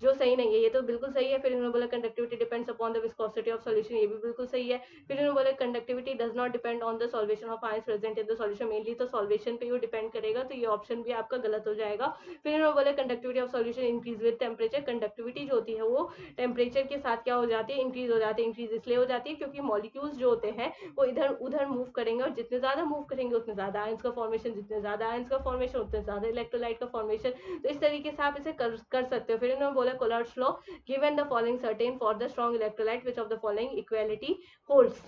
जो सही नहीं है, ये तो बिल्कुल सही है। फिर इन्होंने बोला conductivity depends upon the viscosity of solution, ये भी बिल्कुल सही है। फिर इन्होंने बोला conductivity does not depend on the solvation of ions present in the solution, mainly तो सॉल्वेशन पे ही डिपेंड करेगा, तो ये ऑप्शन भी आपका गलत हो जाएगा। फिर इन्होंने बोला conductivity of solution increase with temperature, conductivity जो होती है वो टेम्परेचर के साथ क्या हो जाती है, इंक्रीज हो जाती है। इंक्रीज इसलिए हो जाती है क्योंकि मॉलिक्यूल्स जो होते हैं वो इधर उधर मूव करेंगे, और जितने ज्यादा मूव करेंगे उतने ज्यादा आयंस का फॉर्मेशन, जितने ज्यादा आयंस का फॉर्मेशन उतने ज्यादा इलेक्ट्रोलाइट का फॉर्मेशन। तो इस तरीके से आप इसे कर सकते हो। फिर इन्होंने बोला Kohlrausch's law, given the following certain for the strong electrolyte which of the following equality holds.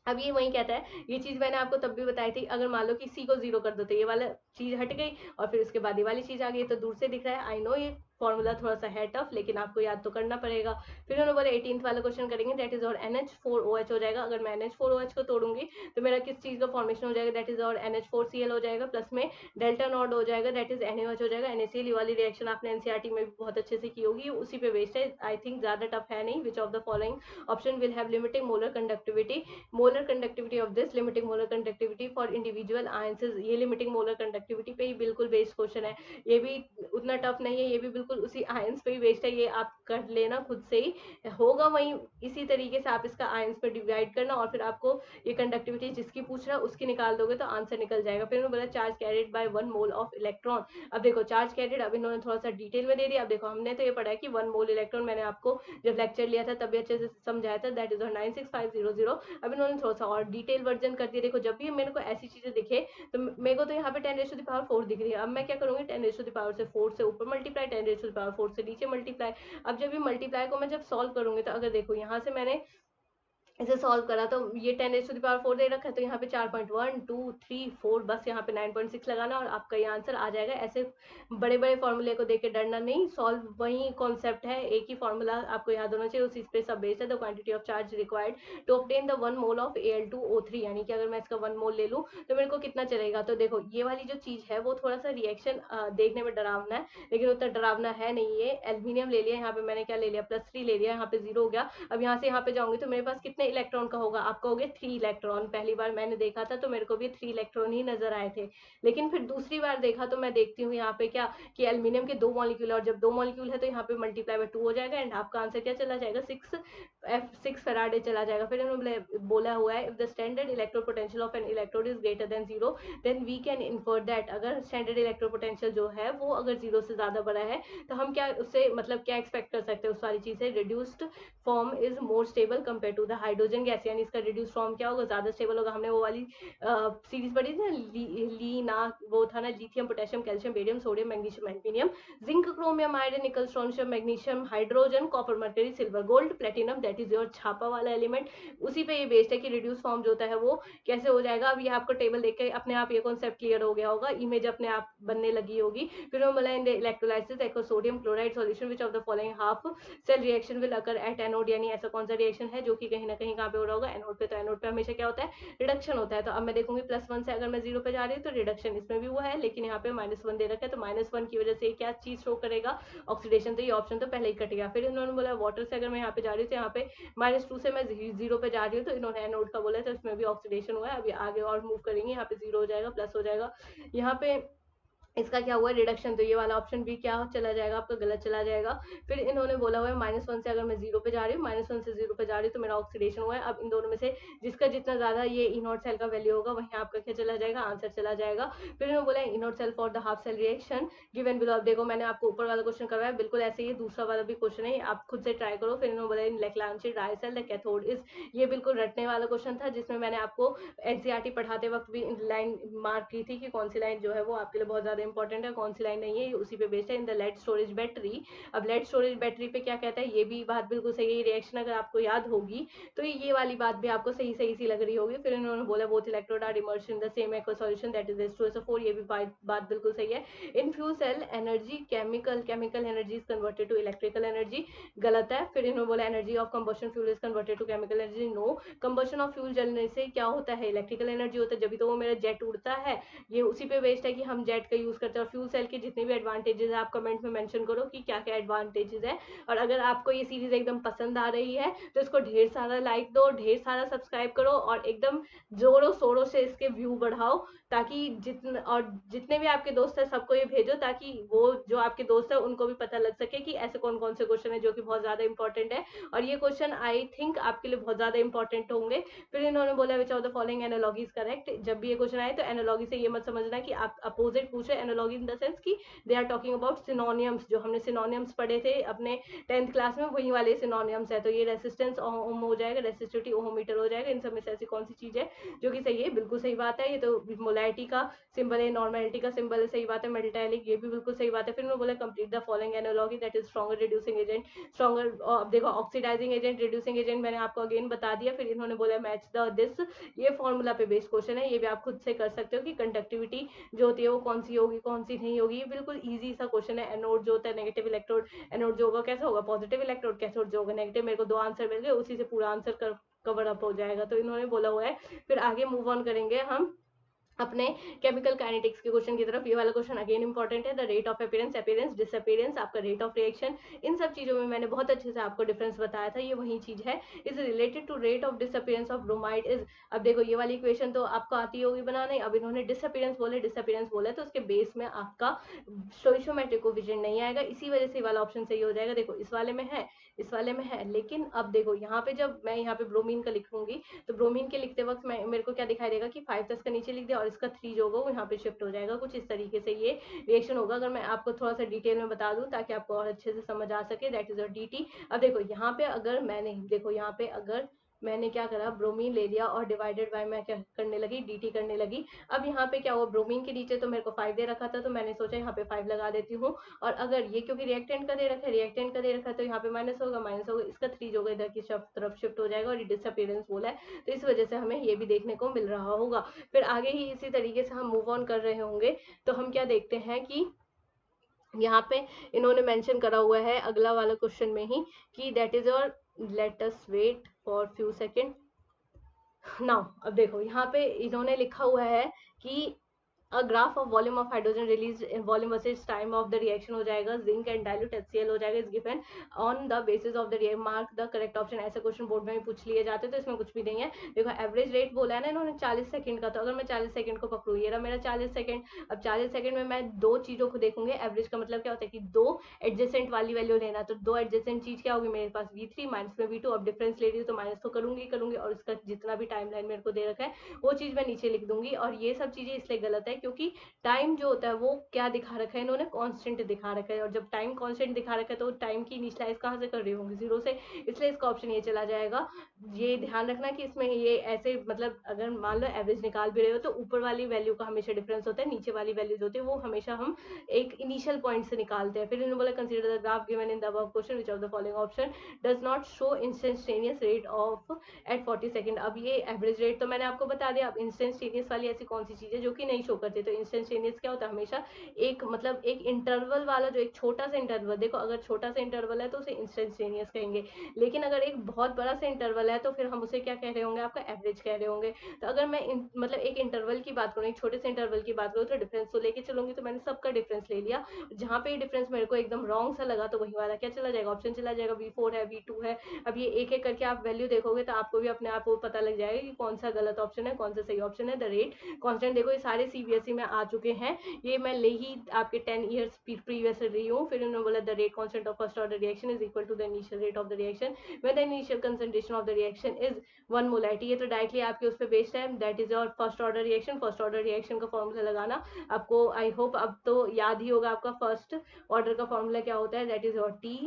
अब ये वही कहता है, ये चीज मैंने आपको तब भी बताई थी, अगर मान लो कि सी को जीरो कर दो तो ये वाला चीज हट गई, और फिर उसके बाद ये वाली चीज आ गई, तो दूर से दिख रहा है। आई नो ये फॉर्मूला थोड़ा सा है टफ, लेकिन आपको याद तो करना पड़ेगा। फिर उन्होंने बोला 18th वाला क्वेश्चन करेंगे, दैट इज और NH4OH हो जाएगा। अगर मैं NH4OH को तोड़ूंगी तो मेरा किस चीज का फॉर्मेशन हो जाएगा, दैट इज और NH4Cl हो जाएगा, प्लस में डेल्टा नॉट हो जाएगा, दैट इज NaOH हो जाएगा। NaCl वाली रिएक्शन आपने एनसीईआरटी में भी बहुत अच्छे से की होगी, उसी पे बेस्ड है, आई थिंक ज्यादा टफ है नहीं। विच of the following option will have limiting molar conductivity, molar conductivity of this, limiting molar conductivity for individual ions, ये लिमिटिंग मोलर कंडक्टिविटी पे ही बिल्कुल बेस्ड क्वेश्चन है, ये भी उतना टफ नहीं है, ये भी बिल्कुल उसी आयंस पे ही बेस्ड है, ये आप कर लेना खुद से ही होगा। वहीं इसी तरीके से आप इसका आयंस पे डिवाइड करना, और फिर आपको ये कंडक्टिविटी जिसकी पूछ रहा है उसकी निकाल दोगे तो आंसर निकल जाएगा। फिर उन्होंने बोला charge carried by 1 mole of electron. अब देखो चार्ज कैरिड, अब इन्होंने थोड़ा सा डिटेल में दे दिया। अब देखो हमने तो ये पढ़ा है कि 1 मोल इलेक्ट्रॉन, मैंने आपको जब लेक्चर लिया था तब भी अच्छे से समझाया था, दैट इज 96500। अब इन्होंने थोड़ा सा और डिटेल वर्जन कर दिया। देखो जब भी मेरे को ऐसी चीजें दिखे तो मेरे को तो यहाँ पे 10⁴ दिख रही है, अब मैं क्या करूंगी 10⁴ से ऊपर मल्टीप्लाई, 10⁴ से नीचे मल्टीप्लाई। अब जब ये मल्टीप्लाई को मैं जब सॉल्व करूंगी तो अगर देखो यहाँ से मैंने इसे सॉल्व करा तो ये 10⁴ दे रखा है, तो यहाँ पे 4.1 2 3 4, बस यहाँ पे 9.6 लगाना और आपका ये आंसर आ जाएगा। ऐसे बड़े बड़े फॉर्मूले को देख के डरना नहीं, सॉल्व वही कॉन्सेप्ट है, एक ही फॉर्मूला आपको याद होना चाहिए, उसी पे सब बेस्ड है। The quantity of charge required to obtain the 1 mole of Al2O3, यानी कि अगर मैं इसका 1 मोल ले लूँ तो मेरे को कितना चलेगा। तो देखो ये वाली जो चीज है वो थोड़ा सा रिएक्शन देखने में डरावना है, लेकिन उतना डरावना है नहीं। ये एल्यूमिनियम ले लिया, यहाँ पे मैंने क्या ले लिया, +3 ले लिया, यहाँ पे 0 हो गया। अब यहाँ से यहाँ पे जाऊंगी तो मेरे पास कितने इलेक्ट्रॉन का होगा, आपका हो गया 3 इलेक्ट्रॉन। पहली बार मैंने देखा था तो मेरे को भी 3 इलेक्ट्रॉन ही नजर आए थे, लेकिन फिर दूसरी बार देखा तो मैं देखती हूँ यहाँ पे क्या कि एल्यूमिनियम के 2 मॉलिक्यूल, और जब 2 मॉलिक्यूल है तो यहाँ पे मल्टीप्लाई बाय 2 हो जाएगा, एंड आपका आंसर क्या चला जाएगा 6 फैराडे चला जाएगा। फिर इन्होंने बोला हुआ है if the standard electro potential of an electrode is greater than 0 then we can infer that, अगर स्टैंडर्ड इलेक्ट्रो पोटेंशियल जो है वो अगर 0 से ज्यादा बड़ा है तो हम क्या उससे मतलब क्या एक्सपेक्ट कर सकते हैं उस वाली चीज से, reduced form is more stable compare to the hydrogen gas, यानी इसका रिड्यूस फॉर्म क्या होगा, ज्यादा स्टेबल होगा। हमने वो वाली सीरीज पढ़ी थी ना, लीना वो था ना, lithium potassium calcium barium sodium magnesium aluminium zinc chromium iron निकल strontium magnesium hydrogen copper mercury silver gold platinum, that is your छापा वाला एलिमेंट। उसी पे ये बेस्ड है कि रिड्यूस फॉर्म जो होता है वो कैसे हो जाएगा। अब ये आपको टेबल देख के अपने आप ये कॉन्सेप्ट क्लियर हो गया होगा, इमेज अपने आप बनने लगी होगी। फिर वो बोला in the electrolysis aqua sodium chloride solution which of the following half cell reaction will occur at anode, यानी ऐसा कौन सा रिएक्शन है जो कि कहीं ना कहीं कहाँ पे हो रहा होगा, एनोड पे। तो एनोड पे हमेशा क्या होता है, रिडक्शन होता है। तो अब मैं देखूंगी +1 से अगर मैं 0 पे जा रही हूँ तो रिडक्शन इसमें भी वो है, लेकिन यहाँ पे -1 दे रखा है, तो -1 की वजह से क्या चीज शो करेगा, ऑक्सीडेशन। तो ये ऑप्शन तो पहले ही कट गया। फिर इन्होंने बोला वाटर से अगर मैं यहाँ पे जा रही हूँ तो यहाँ पे -2 से मैं 0 पे जा रही हूँ, तो इन्होंने एनोड का बोला, तो इसमें भी ऑक्सीडेशन हुआ है। अभी आगे और मूव करेंगे, यहाँ पे 0 हो जाएगा, प्लस हो जाएगा, यहाँ पे इसका क्या हुआ रिडक्शन, तो ये वाला ऑप्शन भी क्या चला जाएगा आपका, गलत चला जाएगा। फिर इन्होंने बोला हुआ है -1 से अगर मैं 0 पे जा रही हूँ, -1 से 0 पे जा रही हूँ तो मेरा ऑक्सीडेशन हुआ है। अब इन दोनों में से जिसका जितना ज्यादा ये इनोट सेल का वैल्यू होगा वहीं आपका क्या चला जाएगा, आंसर चला जाएगा। फिर इन्होंने बोला E naught cell for the half cell reaction given below. अब देखो मैंने आपको ऊपर वाला क्वेश्चन करवाया, बिल्कुल ऐसे ही दूसरा वाला भी क्वेश्चन है, आप खुद से ट्राई करो। फिर इन्होंने बोला in Leclanche dry cell the cathode is, ये बिल्कुल रटने वाला क्वेश्चन था, जिसमें मैंने आपको एनसीईआरटी पढ़ाते वक्त भी लाइन मार्क की थी कि कौन सी लाइन जो है वो आपके लिए बहुत ज्यादा इंपॉर्टेंट है, कौन सी लाइन नहीं है, ये उसी पे बेस्ड है। In the lead storage battery, अब लेड स्टोरेज बैटरी पे क्या कहता है, ये भी बात बिल्कुल सही है। रिएक्शन अगर आपको याद होगी तो ये वाली बात भी आपको सही सही सी लग रही होगी। फिर इन्होंने बोला both electrode are immersed in the same aqueous solution that is H2SO4, ये भी बात बिल्कुल सही है। In fuel cell energy chemical energy is converted to electrical energy, गलत है। फिर इन्होंने बोला energy of combustion fuel is converted to chemical energy, no. Combustion of fuel जलने से क्या होता है, इलेक्ट्रिकल एनर्जी होता है, जब भी तो वो मेरा जेट उड़ता है। ये उसी पे बेस्ड है कि हम जेट का यूज करते हैं। और फ्यूल सेल के जितने भी एडवांटेजेस है आप कमेंट में मेंशन करो कि क्या क्या एडवांटेजेस है। और अगर आपको ये सीरीज एकदम पसंद आ रही है तो इसको ढेर सारा लाइक दो, ढेर सारा सब्सक्राइब करो और एकदम जोरों शोरों से इसके व्यू बढ़ाओ, ताकि जितने भी आपके दोस्त है सबको ये भेजो, ताकि वो जो आपके दोस्त है उनको भी पता लग सके कि ऐसे कौन कौन से क्वेश्चन है जो कि बहुत ज्यादा इंपॉर्टेंट है। और ये क्वेश्चन आई थिंक आपके लिए बहुत ज्यादा इंपॉर्टेंट होंगे। फिर इन्होंने बोला which of the following analogy is correct, जब भी ये क्वेश्चन आए तो एनालॉगी से ये मत समझना कि आप अपोजिट पूछे, एनालॉगी इन द सेंस कि they are talking about synonyms, जो हमने सिनोनियम्स पढ़े थे अपने 10th क्लास में, वही वाले सिनोनियम्स है। तो ये रेसिस्टेंस ओम हो जाएगा, रेसिस्टिविटी ओहोमीटर हो जाएगा। इन सब में से ऐसी कौन सी चीज है जो कि सही है, बिल्कुल सही बात है। ये तो मोलैरिटी का सिंबल है, नॉर्मेलिटी का सिंबल है, सही बात है। मेल्टाइलिक, ये भी बिल्कुल सही बात है। फिर उन्होंने बोला complete the following analogy that is stronger reducing agent, stronger, अब देखो ऑक्सीडाइजिंग एजेंट, रिड्यूसिंग एजेंट मैंने आपको अगेन बता दिया। फिर इन्होंने बोला मैच द दिस, ये फॉर्मूला पे बेस्ड क्वेश्चन है, ये भी आप खुद से कर सकते हो कि कंडक्टिविटी जो होती है वो कौन सी होगी कौन सी नहीं होगी। ये बिल्कुल ईजी सा क्वेश्चन है। एनोड जो होता है नेगेटिव इलेक्ट्रोड, एनोड जो होगा कैसा होगा, पॉजिटिव इलेक्ट्रोड, कैथोड जो होगा नेगेटिव। मेरे को दो आंसर मिल गए, उसी से पूरा आंसर कवर अप हो जाएगा। तो इन्होंने बोला हुआ है। फिर आगे मूव ऑन करेंगे हम अपने केमिकल काइनेटिक्स के क्वेश्चन की तरफ। ये वाला क्वेश्चन अगेन इंपॉर्टेंट है। The rate of appearance disappearance, आपका रेट ऑफ रिएक्शन, इन सब चीजों में मैंने बहुत अच्छे से आपको डिफरेंस बताया था, ये वही चीज है। Is related to rate of disappearance of bromide is, अब देखो ये वाली इक्वेशन तो आपको आती होगी बनाने। अब इन्होंने डिसअपीयरेंस बोले तो उसके बेस में आपका स्टोइशियोमेट्रिक कोएफिशिएंट नहीं आएगा, इसी वजह से वाला ऑप्शन सही हो जाएगा। देखो इस वाले में है, इस वाले में है, लेकिन अब देखो यहाँ पे जब मैं यहाँ पे ब्रोमीन का लिखूंगी तो ब्रोमीन के लिखते वक्त मेरे को क्या दिखाई देगा कि 5 10 का नीचे लिख दिया और इसका 3 जो होगा वो यहाँ पे शिफ्ट हो जाएगा। कुछ इस तरीके से ये रिएक्शन होगा। अगर मैं आपको थोड़ा सा डिटेल में बता दूं ताकि आपको और अच्छे से समझ आ सके, दैट इज अ dt। अब देखो यहाँ पे अगर मैंने, देखो यहाँ पे अगर मैंने क्या करा, ब्रोमीन ले लिया और डिवाइडेड बाय मैं क्या करने लगी, dt करने लगी। अब यहाँ पे क्या हुआ, ब्रोमीन के नीचे तो मेरे को 5 दे रखा था तो मैंने सोचा यहाँ पे 5 लगा देती हूँ। और अगर ये क्योंकि रिएक्टेंट का दे रखा है, रिएक्टेंट का दे रखा है तो यहाँ पे माइनस होगा, इसका 3 जो होगा इधर की तरफ शिफ्ट हो जाएगा। और ये डिसअपीयरेंस बोला है तो इस वजह से हमें ये भी देखने को मिल रहा होगा। फिर आगे ही इसी तरीके से हम मूव ऑन कर रहे होंगे। तो हम क्या देखते हैं कि यहाँ पे इन्होंने मेंशन करा हुआ है अगला वाला क्वेश्चन में ही कि दैट इज और let us wait for few second now. अब देखो यहाँ पे इन्होंने लिखा हुआ है कि a graph of volume of hydrogen release volume versus time of the reaction हो जाएगा, जिंक एंड डाइल्यूट HCl हो जाएगा, is given on the basis of the mark the correct option. ऐसे क्वेश्चन बोर्ड में भी पूछ लिए जाते तो इसमें कुछ भी नहीं है। देखो एवरेज रेट बोला है ना इन्होंने 40 सेकंड का, तो अगर मैं 40 सेकंड को पकड़ू, ये रहा मेरा 40 सेकंड। अब 40 सेकंड में मैं दो चीजों को देखूंगी। एवरेज का मतलब क्या होता है कि दो एडजेसेंट वाली वैल्यू लेना, तो दो एडजेसेंट चीज क्या होगी मेरे पास, V3 माइनस में V2। अब डिफरेंस ले रही हूँ तो माइनस तो करूंगी और उसका जितना भी टाइम लाइन मेरे को दे रखा है वो चीज मैं नीचे लिख दूंगी। और ये सब चीजें इसलिए गलत है क्योंकि टाइम जो होता है वो क्या दिखा रखा है इन्होंने, कांस्टेंट दिखा रखा है। और जब टाइम कांस्टेंट दिखा रखा है तो टाइम की इनिशियलाइज कहाँ से कर रही होंगी, 0 से, इसलिए इसका ऑप्शन ये चला जाएगा। ये ध्यान रखना कि इसमें ये ऐसे मतलब अगर मान लो एवरेज निकाल भी रहे हो तो ऊपर वाली वैल्यू का हमेशा डिफरेंस होता है, नीचे वाली वैल्यूज होती है वो हमेशा हम एक इनिशियल पॉइंट से निकालते हैं। फिर इन्होंने बोला consider the graph given in the above question which of the following option does not show instantaneous rate of at 40 second. अब ये एवरेज रेट तो मैंने आपको बता दिया। अब इंस्टेंटेनियस वाली ऐसी कौन सी चीज है जो कि नहीं शो करती, तो इंस्टेंटेनियस क्या होता है, हमेशा एक मतलब एक इंटरवल वाला, जो एक छोटा सा इंटरवल, देखो अगर छोटा सा इंटरवल है तो उसे इंस्टेंटेनियस कहेंगे, लेकिन अगर एक बहुत बड़ा सा इंटरवल है तो फिर हम उसे क्या कह रहे होंगे, आपका एवरेज कह रहे होंगे। तो अगर मैं मतलब एक इंटरवल की बात करूँ, एक छोटे से इंटरवल की बात करूँ तो डिफरेंस तो लेके चलूंगी, तो मैंने सबका डिफरेंस ले लिया। जहां पे डिफरेंस मेरे को एकदम रॉन्ग सा लगा तो वही वाला क्या चला जाएगा, ऑप्शन चला जाएगा, V4 है, V2 है। अब ये एक एक करके आप वैल्यू देखोगे तो आपको भी अपने आप को पता लग जाएगा कि कौन सा गलत ऑप्शन है कौन सा सही ऑप्शन है। द रेट कांस्टेंट, देखो ये सारे CBSE में आ चुके हैं, ये मैं ले ही आपके 10 ईयर्स प्रीवियस रही हूँ। फिर उन्होंने बोला the rate constant of first order reaction is equal to the initial rate of the reaction when the initial concentration of the reaction is 1 molarity. ये तो डायरेक्टली आपके उस पर बेस्ड है, that is your first order reaction. First order reaction का फॉर्मूला लगाना आपको, आई होप अब तो याद ही होगा आपका फर्स्ट ऑर्डर का फॉर्मूला क्या होता है, दैट इज योर T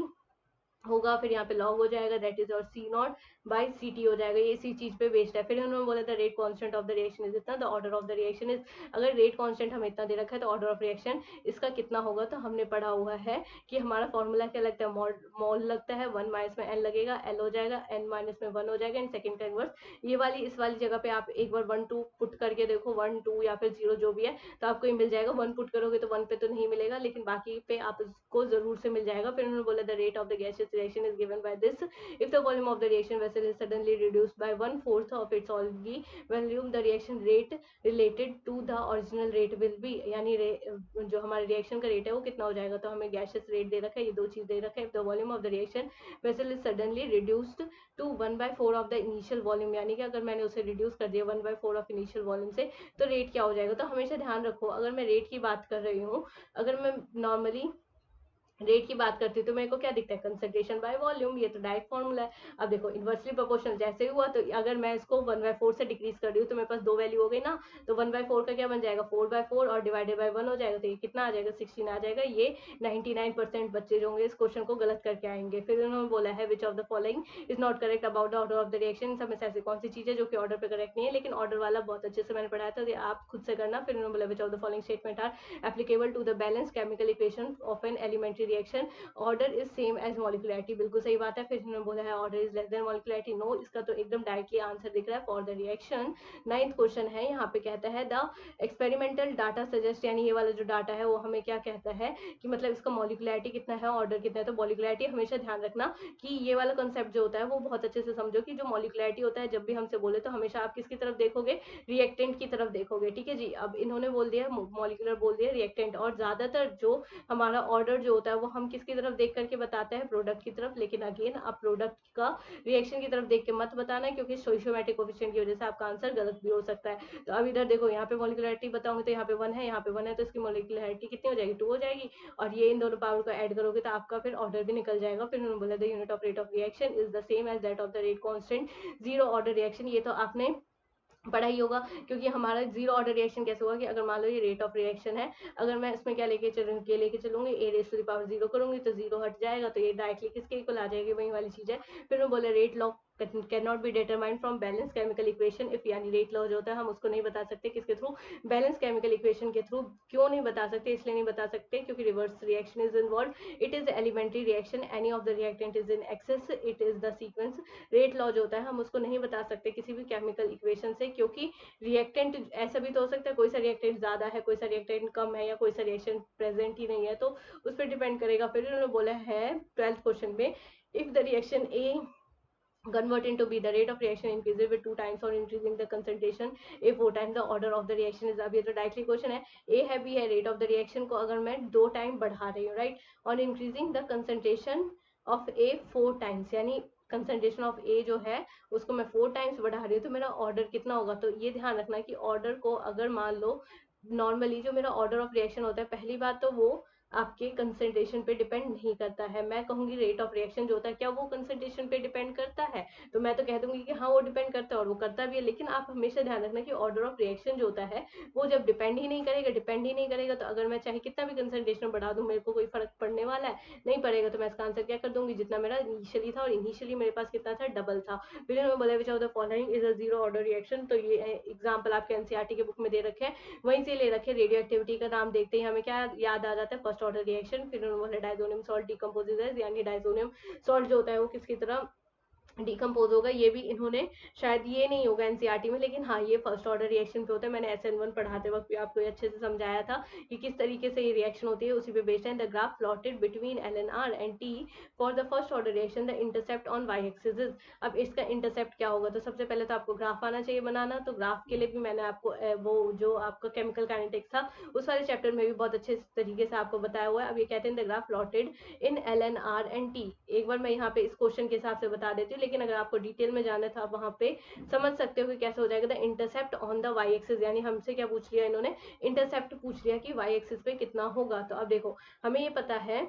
होगा, फिर यहाँ पे लॉग हो जाएगा, दैट इज और सी नॉट बाई सी टी हो जाएगा, ये इसी चीज पे बेस्ड है। फिर उन्होंने बोला था rate constant of the reaction is इतना, the order of the reaction is, अगर रेट कांस्टेंट हमें इतना दे रखा है तो ऑर्डर ऑफ रिएक्शन इसका कितना होगा। तो हमने पढ़ा हुआ है कि हमारा फॉर्मूला क्या लगता है, मॉल लगता है, 1 माइनस में एन लगेगा, एल हो जाएगा, एन माइनस में 1 हो जाएगा, एंड सेकंड का इनवर्स। ये वाली इस वाली जगह पे आप एक बार 1 2 पुट करके देखो, 1 2 या फिर 0 जो भी है, तो आपको ये मिल जाएगा। 1 पुट करोगे तो 1 पे तो नहीं मिलेगा, लेकिन बाकी पे आपको जरूर से मिल जाएगा। फिर उन्होंने बोला the rate of the gaseous reaction is given by this. If the volume of the reaction vessel is suddenly reduced by 1/4 of its already volume, the reaction rate related to the original rate will be, यानी जो हमारे रिएक्शन का रेट है वो कितना हो जाएगा। तो हमें गैसियस रेट दे रखा है, ये दो चीज दे रखा है। If the volume of the reaction vessel is suddenly reduced to 1/4 of the initial volume, यानी कि अगर मैंने उसे रिड्यूस कर दिया 1/4 ऑफ इनिशियल वॉल्यूम से, तो रेट क्या हो जाएगा। तो हमेशा ध्यान रखो, अगर मैं रेट की बात कर रही हूँ, अगर मैं नॉर्मली रेट की बात करती हूँ तो मेरे को क्या दिखता है, कंसंट्रेशन बाय वॉल्यूम, ये तो डायरेक्ट फॉर्मूला है। अब देखो इनवर्सली प्रोपोर्शनल जैसे ही हुआ, तो अगर मैं इसको 1/4 से डिक्रीज कर रही हूँ तो मेरे पास दो वैल्यू हो गई ना, तो 1/4 का क्या बन जाएगा, 4/4 और डिवाइडेड बाय 1 हो जाएगा, तो ये कितना आ जाएगा, 16 आ जाएगा। ये 99% बच्चे जो होंगे इस क्वेश्चन को गलत करके आएंगे। फिर उन्होंने बोला है which of the following is not correct about the order of the reaction, सब में से ऐसी कौन सी चीज है जो कि ऑर्डर पे करेक्ट नहीं है, लेकिन ऑर्डर वाला बहुत अच्छे से मैंने पढ़ाया था, आप खुद से करना। फिर उन्होंने बोला which of the following statement are applicable to the balance chemical equation of an elementary reaction, order is same as molecularity, बिल्कुल सही बात है। फिर उन्होंने बोला है order is less than molecularity, no, इसका तो एकदम डायरेक्टली आंसर दिख रहा है for the reaction. 9th question है, यहाँ पे कहता है द एक्सपेरिमेंटल डाटा सजेस्ट, यानी ये वाला जो डाटा है वो हमें क्या कहता है कि मतलब इसका मॉलिकुलरिटी कितना है, ऑर्डर कितना है। तो मॉलिकुलरिटी हमेशा ध्यान रखना कि ये वाला कंसेप्ट जो होता है वो बहुत अच्छे से समझो कि जो मॉलिकुलरिटी होता है जब भी हमसे बोले तो हमेशा आप किसकी तरफ देखोगे, रिएक्टेंट की तरफ देखोगे, ठीक है जी। अब इन्होंने बोल दिया मॉलिकुलर, बोल दिया रिएक्टेंट, और ज्यादातर जो हमारा ऑर्डर जो होता है वो हम किसकी तरफ देख करके बताते हैं, प्रोडक्ट की तरफ। लेकिन अगेन आप प्रोडक्ट का रिएक्शन की तरफ देख के मत बताना, क्योंकि स्टोइचियोमेट्रिक कोएफिशिएंट की वजह से आपका आंसर गलत भी हो सकता है। तो अब इधर देखो, यहाँ पे मॉलिकुलरिटी बताऊंगी तो यहाँ पे 1 है, यहाँ पे 1 है, तो इसकी मॉलिकुलरिटी कितनी हो जाएगी, 2 हो जाएगी। और ये इन दोनों पावर को ऐड करोगे तो आपका फिर ऑर्डर भी निकल जाएगा। फिर उन्होंने बोला the unit of rate of reaction is the same as that of the rate constant zero order reaction, ये तो आपने पढ़ा ही होगा। क्योंकि हमारा जीरो ऑर्डर रिएक्शन कैसे होगा कि अगर मान लो ये रेट ऑफ रिएक्शन है, अगर मैं इसमें क्या लेके चलूंगी, के लेके चलूंगी, ए रेस टू द पावर 0 करूंगी तो 0 हट जाएगा, तो ये डायरेक्टली किसके इक्वल आ जाएगी, वही वाली चीज है। फिर मैं बोला rate law can not be determined from balance chemical equation if, यानी रेट लॉ जो होता है हम उसको नहीं बता सकते किसके थ्रू, बैलेंस केमिकल इक्वेशन के थ्रू। क्यों नहीं बता सकते, इसलिए नहीं बता सकते क्योंकि reverse reaction is involve, it is elementary reaction, any of the reactant is in excess, it is the sequence. Rate law जो होता है हम उसको नहीं बता सकते किसी भी केमिकल इक्वेशन से, क्योंकि रिएक्टेंट ऐसा भी तो हो सकता है कोई सा रिएक्टेंट ज्यादा है, कोई सा रिएक्टेंट कम है, या कोई सा रिएक्शन प्रेजेंट ही नहीं है, तो उस पर डिपेंड करेगा। फिर उन्होंने बोला है 12th क्वेश्चन में, if the reaction A convert into B, the rate of reaction increases with 2 times or increasing the concentration A 4 times, the order of the reaction is, अब ये तो डायरेक्टली क्वेश्चन है, A है B है, रेट ऑफ द रिएक्शन को अगर मैं 2 टाइम बढ़ा रही हूँ, राइट, और increasing the concentration of A 4 times, यानी कंसंट्रेशन ऑफ A जो है उसको मैं 4 टाइम्स बढ़ा रही हूँ, तो मेरा ऑर्डर कितना होगा। तो ये ध्यान रखना कि ऑर्डर को अगर मान लो नॉर्मली जो मेरा ऑर्डर ऑफ रिएक्शन होता है, पहली बात तो वो आपके कंसंट्रेशन पे डिपेंड नहीं करता है। मैं कहूंगी रेट ऑफ रिएक्शन जो होता है क्या वो कंसंट्रेशन पे डिपेंड करता है, तो मैं तो कह दूंगी कि हाँ वो डिपेंड करता है, और वो करता भी है। लेकिन आप हमेशा ध्यान रखना कि ऑर्डर ऑफ रिएक्शन जो होता है वो जब डिपेंड ही नहीं करेगा, तो अगर मैं चाहे कितना भी कंसंट्रेशन बढ़ा दूं मेरे को कोई फर्क पड़ने वाला है नहीं पड़ेगा। तो मैं इसका आंसर क्या कर दूंगी, जितना मेरा इनिशियली था, और इनिशियली मेरे पास कितना था, डबल था। फिर उन्होंने बोला which of the following is a zero order reaction, तो ये एग्जाम्पल आपके एनसीईआरटी के बुक में दे रखे हैं, वहीं से ले रखे। रेडियो एक्टिविटी का नाम देखते ही हमें क्या याद आ जाता है, फर्स्ट ऑर्डर रिएक्शन। फिर उन्होंने बोला डाइजोनियम सॉल्ट डिकम्पोजेज, यानी डाइजोनियम सॉल्ट जो होता है वो किसकी तरह डिकम्पोज होगा। ये भी इन्होंने शायद ये नहीं होगा एनसीईआरटी में, लेकिन हाँ ये फर्स्ट ऑर्डर रिएक्शन पे होता है। मैंने SN1 पढ़ाते वक्त भी आपको अच्छे से समझाया था कि किस तरीके से ये रिएक्शन होती है, उसी पे बेस्ड है। The graph plotted between LNR and T for the first order reaction, the intercept on Y axis. अब इसका इंटरसेप्ट क्या होगा, तो सबसे पहले तो आपको ग्राफ आना चाहिए बनाना। तो ग्राफ के लिए भी मैंने आपको वो जो आपका केमिकल काइनेटिक्स था उस वाले चैप्टर में भी बहुत अच्छे तरीके से आपको बताया हुआ है। अब ये कहते हैं the graph plotted in LNR and T। एक बार मैं यहाँ पे इस क्वेश्चन के हिसाब से बता देती हूँ, लेकिन अगर आपको डिटेल में जाना था वहां पे समझ सकते हो कि कैसे हो जाएगा। The intercept on the Y axis, यानी हमसे क्या पूछ लिया इन्होंने, इंटरसेप्ट पूछ लिया कि वाई एक्सिस पे कितना होगा। तो अब देखो हमें ये पता है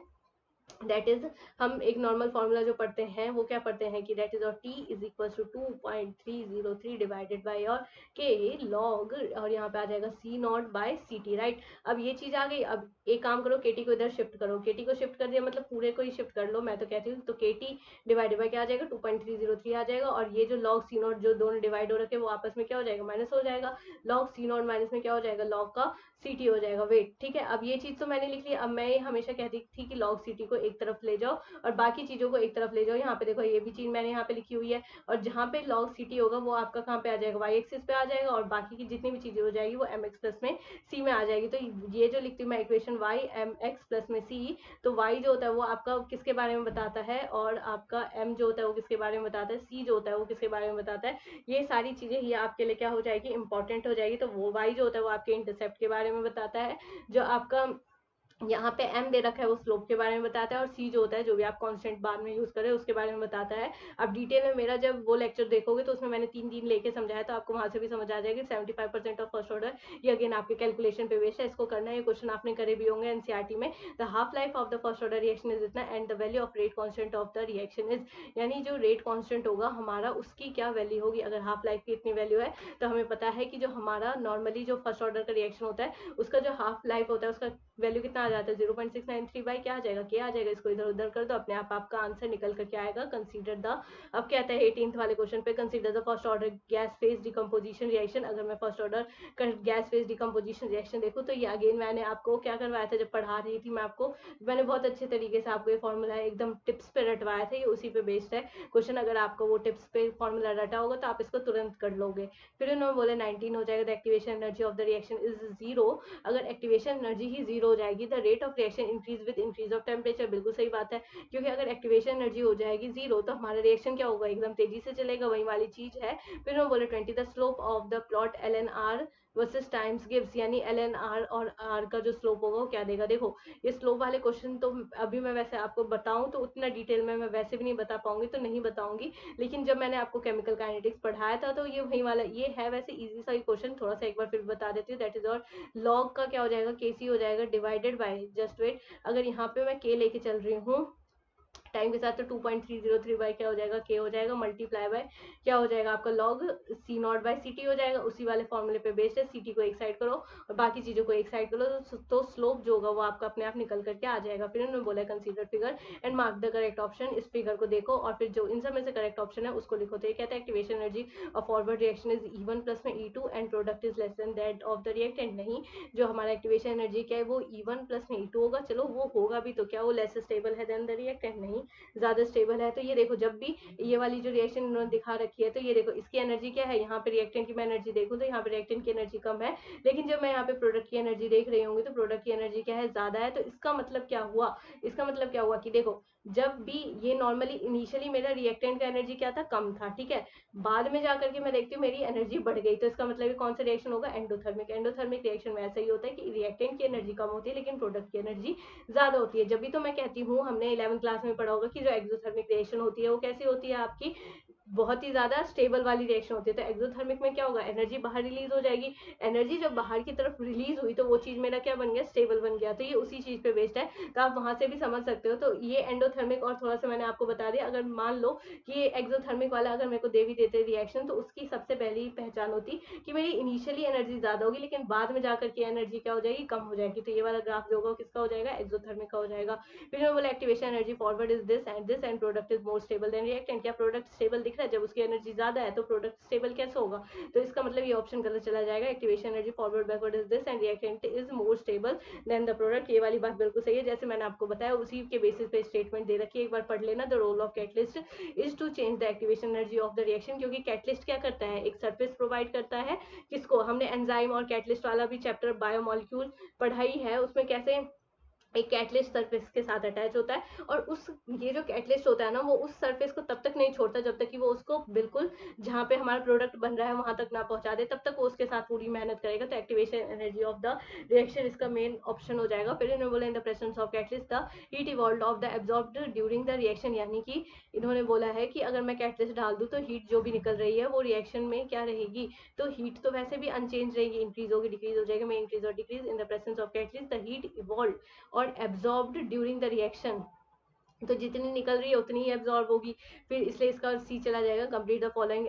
दैट इज हम एक नॉर्मल फॉर्मूला जो पढ़ते हैं वो क्या पढ़ते हैं कि दैट इज और T is equal to 2.303 divided by और के लॉग, और यहाँ पे आ जाएगा C not by C T, right. अब ये चीज आ गई। अब एक काम करो, केटी को इधर शिफ्ट करो, केटी को शिफ्ट कर दिया मतलब पूरे को ही शिफ्ट कर लो, मैं तो कहती हूँ। तो केटी डिवाइडेड बाई क्या आ जाएगा, 2.303 आ जाएगा, और ये जो लॉग सी नॉट जो दोनों डिवाइड हो रखे वो आपस में क्या हो जाएगा, माइनस हो जाएगा। लॉग सी नॉट माइनस में क्या हो जाएगा, लॉग का सी टी हो जाएगा। वेट, ठीक है। अब ये चीज तो मैंने लिख ली। अब मैं हमेशा कहती थी कि लॉग सी टी को एक तरफ ले जाओ और बाकी चीजों को एक तरफ ले जाओ। यहाँ पे देखो ये भी चीज मैंने यहाँ पे लिखी हुई है, और जहाँ पे लॉग सी टी होगा वो आपका कहाँ पे आ जाएगा, वाई एक्सिस पे आ जाएगा, और बाकी की जितनी भी चीजें हो जाएगी वो एम एक्स प्लस में सी में आ जाएगी। तो ये जो लिखती हूँ मैं equation Y M X plus में सी, तो वाई जो होता है वो आपका किसके बारे में बताता है, और आपका एम जो होता है वो किसके बारे में बताता है, सी जो होता है वो किसके बारे में बताता है। ये सारी चीजें ही आपके लिए क्या हो जाएगी, इंपॉर्टेंट हो जाएगी। तो वो वाई जो होता है वो आपके इंटरसेप्ट के बारे में बताता है, जो आपका यहाँ पे m दे रखा है वो स्लोप के बारे में बताता है, और c जो होता है जो भी आप कांस्टेंट बाद में यूज करें उसके बारे में बताता है। अब डिटेल में मेरा जब वो लेक्चर देखोगे तो उसमें मैंने 3 दिन लेके समझाया, तो आपको वहां से भी समझ आ जाएगी। 75% ऑफ फर्स्ट ऑर्डर ये अगेन आपके कैलकुलेशन पे बेस्ड है, इसको करना है। ये क्वेश्चन आपने करे भी होंगे एनसीईआरटी में। The half life of the first order reaction is इतना, and the value of rate constant of the reaction is, यानी जो रेट कॉन्स्टेंट होगा हमारा उसकी क्या वैल्यू होगी। अगर हाफ लाइफ की इतनी वैल्यू है तो हमें पता है कि जो हमारा नॉर्मली जो फर्स्ट ऑर्डर का रिएक्शन होता है उसका जो हाफ लाइफ होता है उसका वैल्यू कितना आ जाता है, 0.693 बाई क्या आ जाएगा, क्या आ जाएगा। इसको इधर उधर कर दो, अपने आप आपका आंसर निकल कर क्या आएगा, कंसीडर द। अब क्या आता है 18th वाले क्वेश्चन पे, consider the first order gas phase decomposition reaction. अगर मैं फर्स्ट ऑर्डर का गैस फेज डिकम्पोजिशन रिएक्शन देखूँ तो ये अगेन मैंने आपको क्या करवाया था जब पढ़ा रही थी मैं आपको, मैंने बहुत अच्छे तरीके से आपको ये फॉर्मूला एकदम टिप्स पे रटवाया था, ये उसी पे बेस्ड है क्वेश्चन। अगर आपको वो टिप्स पे फॉर्मूला रटा होगा तो आप इसको तुरंत कर लोगे। फिर उन्होंने बोले 19 हो जाएगा, the activation energy of the reaction is zero. अगर एक्टिवेशन एनर्जी ही जीरो हो जाएगी, the rate of reaction increase with increase of temperature. बिल्कुल सही बात है, क्योंकि अगर एक्टिवेशन एनर्जी हो जाएगी जीरो तो हमारा रिएक्शन क्या होगा, एकदम तेजी से चलेगा, वही वाली चीज है। फिर हम बोले 20 the slope of the plot L N R versus times gives, यानी एल एन आर और आर का जो स्लोप होगा वो क्या देगा। देखो ये स्लोप वाले क्वेश्चन तो अभी मैं वैसे आपको बताऊं तो उतना डिटेल में मैं वैसे भी नहीं बता पाऊंगी, तो नहीं बताऊंगी, लेकिन जब मैंने आपको केमिकल काइनेटिक्स पढ़ाया था तो ये वही वाला ये है। वैसे इजी सा क्वेश्चन, थोड़ा सा एक बार फिर बता देती हूँ। दैट इज और लॉग का क्या हो जाएगा, के सी हो जाएगा डिवाइडेड बाय, जस्ट वेट, अगर यहाँ पे मैं के लेके चल रही हूँ टाइम के साथ तो 2.303 बाय क्या हो जाएगा, के हो जाएगा, मल्टीप्लाई बाय क्या हो जाएगा आपका log C not by C T हो जाएगा। उसी वाले फॉर्मूले पे बेस्ड है, सी टी को एक साइड करो और बाकी चीजों को एक साइड करो, तो स्लोप जो होगा वो आपका अपने आप निकल करके आ जाएगा। फिर उन्होंने बोला consider figure and mark the correct option. इस फिगर को देखो और फिर जो इन सब में से करेक्ट ऑप्शन है उसको लिखो। तो ये कहता है activation energy of forward reaction is E1 plus में E2 and product is less then that of the reactant. नहीं, जो हमारा एक्टिवेशन एनर्जी क्या है वो E1 प्लस में E2 होगा। चलो वो होगा भी तो क्या वो लेस स्टेबल है देन द रिएक्टेंट, नहीं, ज्यादा स्टेबल है। तो ये देखो जब भी ये वाली जो रिएक्शन इन्होंने दिखा रखी है तो ये देखो इसकी एनर्जी क्या है, यहाँ पे रिएक्टेंट की मैं एनर्जी देखूँ तो यहाँ पे रिएक्टेंट की एनर्जी कम है, लेकिन जब मैं यहाँ पे प्रोडक्ट की एनर्जी देख रही होंगी तो प्रोडक्ट की एनर्जी क्या है, ज्यादा है। तो इसका मतलब क्या हुआ, इसका मतलब क्या हुआ कि देखो जब भी ये नॉर्मली इनिशियली मेरा रिएक्टेंट का एनर्जी क्या था, कम था, ठीक है, बाद में जाकर के मैं देखती हूँ मेरी एनर्जी बढ़ गई, तो इसका मतलब कौन सा रिएक्शन होगा, एंडोथर्मिक। एंडोथर्मिक रिएक्शन में ऐसा ही होता है कि रिएक्टेंट की एनर्जी कम होती है लेकिन प्रोडक्ट की एनर्जी ज्यादा होती है। जब भी तो मैं कहती हूँ, हमने 11th क्लास में पढ़ा होगा कि जो एक्सोथर्मिक रिएक्शन होती है वो कैसी होती है आपकी, बहुत ही ज्यादा स्टेबल वाली रिएक्शन होती है। तो एक्सोथर्मिक में क्या होगा, एनर्जी बाहर रिलीज हो जाएगी, एनर्जी जब बाहर की तरफ रिलीज हुई तो वो चीज मेरा क्या बन गया, स्टेबल बन गया। तो ये उसी चीज पे बेस्ड है, तो आप वहां से भी समझ सकते हो। तो ये एंडोथर्मिक, और थोड़ा सा मैंने आपको बता दिया, अगर मान लो कि ये एक्सोथर्मिक वाला अगर मेरे को दे भी देते रिएक्शन, तो उसकी सबसे पहली पहचान होती कि मेरी इनिशियली एनर्जी ज्यादा होगी लेकिन बाद में जाकर के एनर्जी क्या हो जाएगी, कम हो जाएगी। तो ये वाला ग्राफ जो होगा किसका हो जाएगा, एक्सोथर्मिक का हो जाएगा। फिर मैं बोला activation energy forward is this and product is more stable then reactant. क्या प्रोडक्ट स्टेबल दिख रहा है, जब उसकी एनर्जी ज्यादा है तो प्रोडक्ट स्टेबल कैसे होगा, तो इसका मतलब ये ऑप्शन गलत चला जाएगा। Activation energy forward backward is this and reactant is more stable then the product. ये वाली बात बिल्कुल सही है, जैसे मैंने आपको बताया उसी के बेसिस पे स्टेटमेंट दे रखी है, एक बार पढ़ लेना। The role of catalyst is to change the activation energy of the reaction, क्योंकि कैटलिस्ट क्या करता है, एक सरफेस प्रोवाइड करता है, किसको, हमने एंजाइम और कैटलिस्ट वाला भी चैप्टर बायोमोलिक्यूल पढ़ाई है, उसमें कैसे एक कैटलिस्ट सरफेस के साथ अटैच होता है, और उस ये जो कैटलिस्ट होता है ना वो उस सरफेस को तब तक नहीं छोड़ता जब तक कि वो उसको बिल्कुल जहाँ पे हमारा प्रोडक्ट बन रहा है वहां तक ना पहुंचा दे, तब तक वो उसके साथ पूरी मेहनत करेगा। तो activation energy of the reaction इसका मेन ऑप्शन हो जाएगा। फिर इन्होंने बोला in the presence of catalyst the heat evolve of the absorbed during the reaction, यानी कि इन्होंने बोला है कि अगर मैं कैटलिस्ट डाल दूँ तो हीट जो भी निकल रही है वो रिएक्शन में क्या रहेगी, तो हीट तो वैसे भी अनचेंज रहेगी, इंक्रीज होगी डिक्रीज हो जाएगी, मैं इंक्रीज और decrease in the presence of catalyst the heat evolve और एब्जॉर्ब्ड ड्यूरिंग द रिएक्शन तो जितनी निकल रही है उतनी ही एब्जॉर्ब होगी, फिर इसलिए इसका सी चला जाएगा। कंप्लीट द फॉलोइंग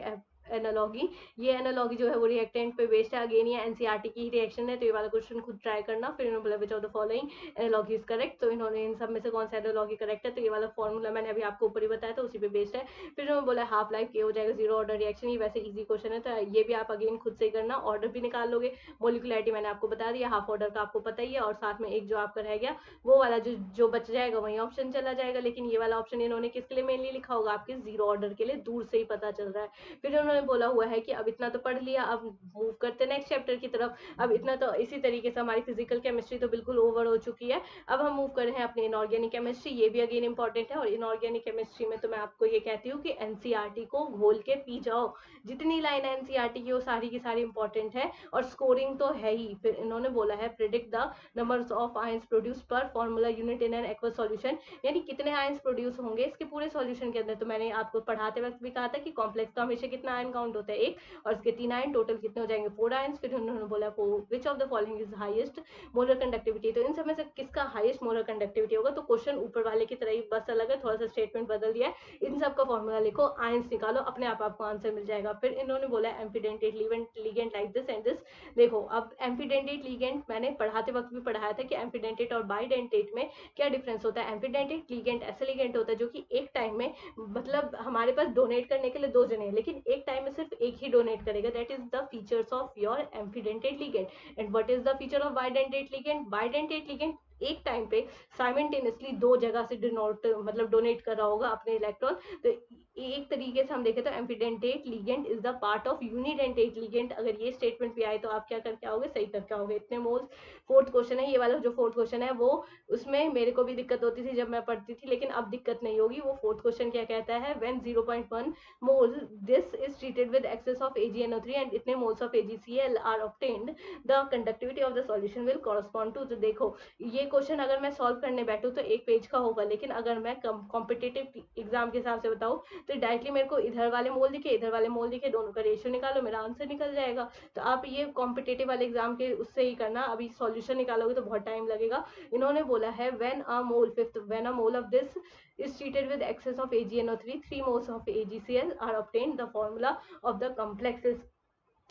एनालॉगी, ये एनालॉगी जो है वो रिएक्टेंट पे बेस्ड है। अगेन ये एनसीईआरटी की ही रिएक्शन है, तो ये वाला क्वेश्चन खुद ट्राई करना। फिर इन्होंने बोला which of the following analogy is correct, तो इन्होंने इन सब में से कौन सा एनालॉगी करेक्ट है, तो ये वाला फॉर्मूला मैंने अभी आपको ऊपर ही बताया था, उसी पे बेस्ड है। फिर इन्होंने बोला हाफ लाइफ के हो जाएगा जीरो ऑर्डर रिएक्शन, ये वैसे इजी क्वेश्चन है, तो ये भी आप अगेन खुद से ही करना, ऑर्डर भी निकाल लोगे। मोलिकुलरिटी मैंने आपको बता दिया, हाफ ऑर्डर का आपको पता ही है, और साथ में एक जो आपका रह गया वो वाला जो जो बच जाएगा वही ऑप्शन चला जाएगा। लेकिन ये वाला ऑप्शन इन्होंने किसके लिए मेनली लिखा होगा, आपके जीरो ऑर्डर के लिए, दूर से ही पता चल रहा है। फिर उन्होंने बोला हुआ है कि अब इतना तो पढ़ लिया, अब मूव करते नेक्स्ट चैप्टर की तरफ। अब इतना तो इसी तरीके से हमारी फिजिकल केमिस्ट्री तो बिल्कुल ओवर हो चुकी है। अब हम मूव कर रहे हैं अपनी इनऑर्गेनिक केमिस्ट्री, ये भी अगेन इंपॉर्टेंट है। और इनऑर्गेनिक केमिस्ट्री में तो मैं आपको ये कहती हूँ कि एनसीईआरटी को घोल के पी जाओ, जितनी लाइन है एनसीईआरटी की वो सारी की सारी इंपॉर्टेंट है, और स्कोरिंग तो है ही। फिर इन्होंने बोला है predict the numbers of ions produce per formula unit in an aqueous solution, यानी कितने आयंस प्रोड्यूस होंगे इसके पूरे सॉल्यूशन के अंदर। तो मैंने आपको पढ़ाते वक्त भी कहा था कि कॉम्प्लेक्स का हमेशा कितना आयन काउंट होता है, एक, और इसके 3 आयन, टोटल कितने हो जाएंगे, 4 आयंस। फिर उन्होंने बोला which of the following is highest molar conductivity, तो इन सब में से किसका हाईएस्ट मोलर कंडक्टिविटी होगा। तो क्वेश्चन ऊपर वाले की तरह ही बस अलग है, थोड़ा सा स्टेटमेंट बदल दिया है। इन सब का फॉर्मूला लिखो, आयंस निकालो, अपने आप आपको आंसर मिल जाएगा। फिर इन्होंने बोला ambidentate ligand like this and this. देखो अब एम्फिडेंटेट लिगेंड मैंने पढ़ाते वक्त भी पढ़ाया था कि एम्फिडेंटेट और बाइडेंटेट में क्या डिफरेंस होता है। एम्फिडेंटेट लिगेंड ऐसे लिगेंड होता है जो कि एक टाइम में, मतलब हमारे पास डोनेट करने के लिए दो जने हैं, लेकिन एक टाइम में सिर्फ एक ही डोनेट करेगा, that is the features of your ambidentate ligand. And what is the feature of bidentate ligand, bidentate ligand एक टाइम पे साइमल्टेनियसली दो जगह से डिनोट मतलब डोनेट कर रहा होगा अपने इलेक्ट्रॉन। तो एक तरीके से हम देखें तो ambidentate ligand is the part of unidentate ligand. अगर ये स्टेटमेंट भी आए तो आप क्या करके आओगे, सही करके आओगे। इतने मोल्स। फोर्थ क्वेश्चन है, ये वाला जो फोर्थ क्वेश्चन है वो, उसमें मेरे को भी दिक्कत होती थी जब मैं पढ़ती थी, लेकिन अब दिक्कत नहीं होगी। वो फोर्थ क्वेश्चन क्या कहता है, when 0.1 mole this is treated with excess of AgNO3 and इतने moles of AgCl are obtained, the conductivity of the solution will correspond to. तो देखो ये क्वेश्चन अगर मैं सॉल्व करने बैठूं तो एक पेज का होगा, लेकिन अगर मैं कॉम्पिटेटिव एग्जाम के हिसाब से बताऊं तो डायरेक्टली मेरे को इधर वाले मोल दिखे, इधर वाले मोल दिखे, दोनों का रेशियो निकालो, मेरा आंसर निकल जाएगा। तो आप ये कॉम्पिटेटिव वाले एग्जाम के उससे ही करना, अभी सॉल्यूशन निकालोगे तो बहुत टाइम लगेगा। इन्होंने बोला है when a mole of this is treated with excess of AgNO3, 3 moles of AgCl are obtained, the formula of the complex is।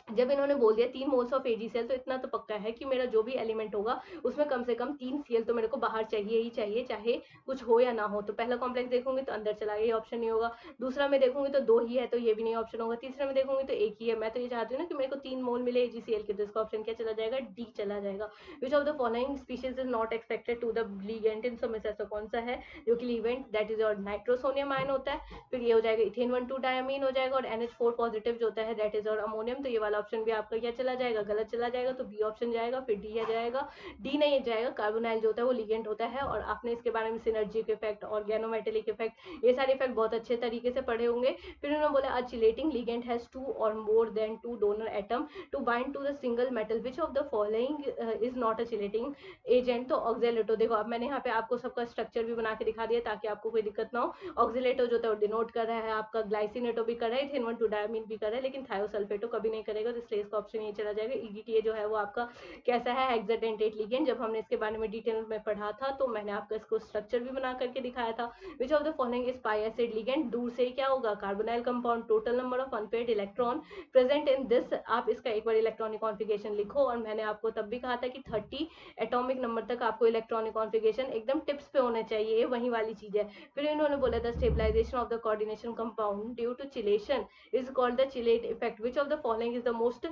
जब इन्होंने बोल दिया 3 मोल्स ऑफ AgCl, तो इतना तो पक्का है कि मेरा जो भी एलिमेंट होगा उसमें कम से कम 3 Cl तो मेरे को बाहर चाहिए ही चाहिए, चाहे कुछ हो या ना हो। तो पहला कॉम्प्लेक्स देखूंगी तो अंदर चला गया, ये ऑप्शन नहीं होगा। दूसरा में देखूंगी तो 2 ही है, तो ये भी नहीं ऑप्शन होगा। तीसरा में देखूंगी तो एक ही है। मैं तो ये चाहती हूँ ना कि मेरे को 3 मोल मिले AgCl के, तो इसका ऑप्शन क्या चला जाएगा, डी चला जाएगा। Which of the following species is not expected to the ligand, इन सब में से ऐसा कौन सा है जो कि ligand, that is your nitrosonium ion होता है। फिर ये हो जाएगा इथेन 1,2 डायमीन हो जाएगा, और NH4 पॉजिटिव जो होता है दैट इज और अमोनियम। तो ये वाला ऑप्शन भी आपका क्या चला जाएगा, गलत चला जाएगा। तो बी ऑप्शन जाएगा, फिर डी आ जाएगा। डी नहीं जाएगा, कार्बोनाइल जो होता है वो लिगेंड होता है, और आपने इसके बारे में सिनर्जिक इफेक्ट, ऑर्गेनोमेटेलिक इफेक्ट, ये सारे इफेक्ट बहुत अच्छे तरीके से पढ़े होंगे। फिर उन्होंने बोला चिलेटिंग लिगेंड हैज 2 और more than 2 donor atom to bind to the single metal, which of the following is not a chelating agent. तो ऑक्जेलेटो, देखो अब मैंने यहाँ पे आपको सबका स्ट्रक्चर भी बना के दिखा दिया ताकि आपको कोई दिक्कत ना हो। ऑक्जेलेटो जो है डिनोट कर रहा है आपका ग्लाइसिनेटो भी कर रहा है, इथेन 1,2 डायमीन भी कर रहा है, लेकिन थायोसल्फेटो कभी नहीं करेगा, तो इसलिए इसका ऑप्शन ये चला जाएगा। EDTA जो है वो आपका कैसा है, हेक्साडेंटेट लिगेंड। जब हमने इसके बारे में डिटेल में पढ़ा था तो मैंने आपको इसको स्ट्रक्चर भी बना करके दिखाया था। विच of the following is pi acid ligand, दूर से ही क्या होगा, carbonyl compound, total number of unpaired electron present in this. आप इसका एक बार इलेक्ट्रॉनिक कॉन्फिगरेशन लिखो, और मैंने आपको तब भी कहा था कि 30 एटॉमिक नंबर तक आपको इलेक्ट्रॉनिक कॉन्फिगरेशन एकदम टिप्स पे होना चाहिए, वही वाली चीज है। फिर इन्होंने बोला the stabilization of the coordination compound due to chelation is called the chelate effect. Which of the following is the most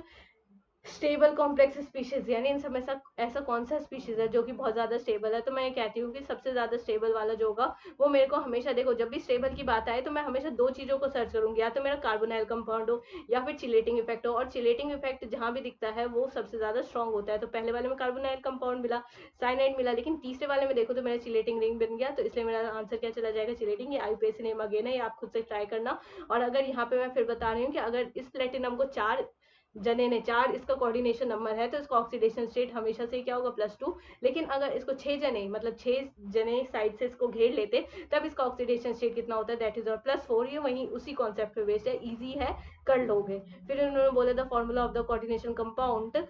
stable complex species, यानी इन सब में ऐसा कौन सा स्पीशीज है जो कि बहुत ज्यादा स्टेबल है। तो मैं ये कहती हूँ कि सबसे ज्यादा स्टेबल वाला जो होगा वो मेरे को हमेशा, देखो जब भी स्टेबल की बात आए तो मैं हमेशा दो चीजों को सर्च करूंगी, या तो मेरा कार्बोनाइल कंपाउंड हो या फिर चिलेटिंग इफेक्ट हो। और चिलेटिंग इफेक्ट जहां भी दिखता है वो सबसे ज्यादा स्ट्रॉन्ग होता है। तो पहले वाले में कार्बोनाइल कंपाउंड मिला, साइनाइड मिला, लेकिन तीसरे वाले में देखो तो मेरा चिलेटिंग रिंग बन गया, तो इसलिए मेरा आंसर क्या चला जाएगा, चिलेटिंग। ये IUPAC नेम अगेन है, ये आप खुद से ट्राई करना। और अगर यहाँ पे मैं फिर बता रही हूँ कि अगर इस प्लेटिनम को 4 जने ने, 4 इसका कोऑर्डिनेशन नंबर है, तो इसका ऑक्सीडेशन स्टेट हमेशा से क्या होगा, +2। लेकिन अगर इसको 6 जने, मतलब 6 जने साइड से इसको घेर लेते तब इसका ऑक्सीडेशन स्टेट कितना होता है, दैट इज और +4। ये वही उसी कॉन्सेप्ट पे बेस्ड है, इजी है, कर लोगे। फिर उन्होंने बोला the formula of the coordination compound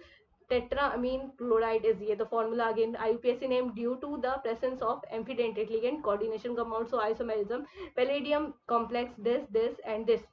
tetraamine chloride is ये, the formula again IUPAC name due to the presence of amphidentate ligand coordination compound, so isomerism, palladium complex this and this।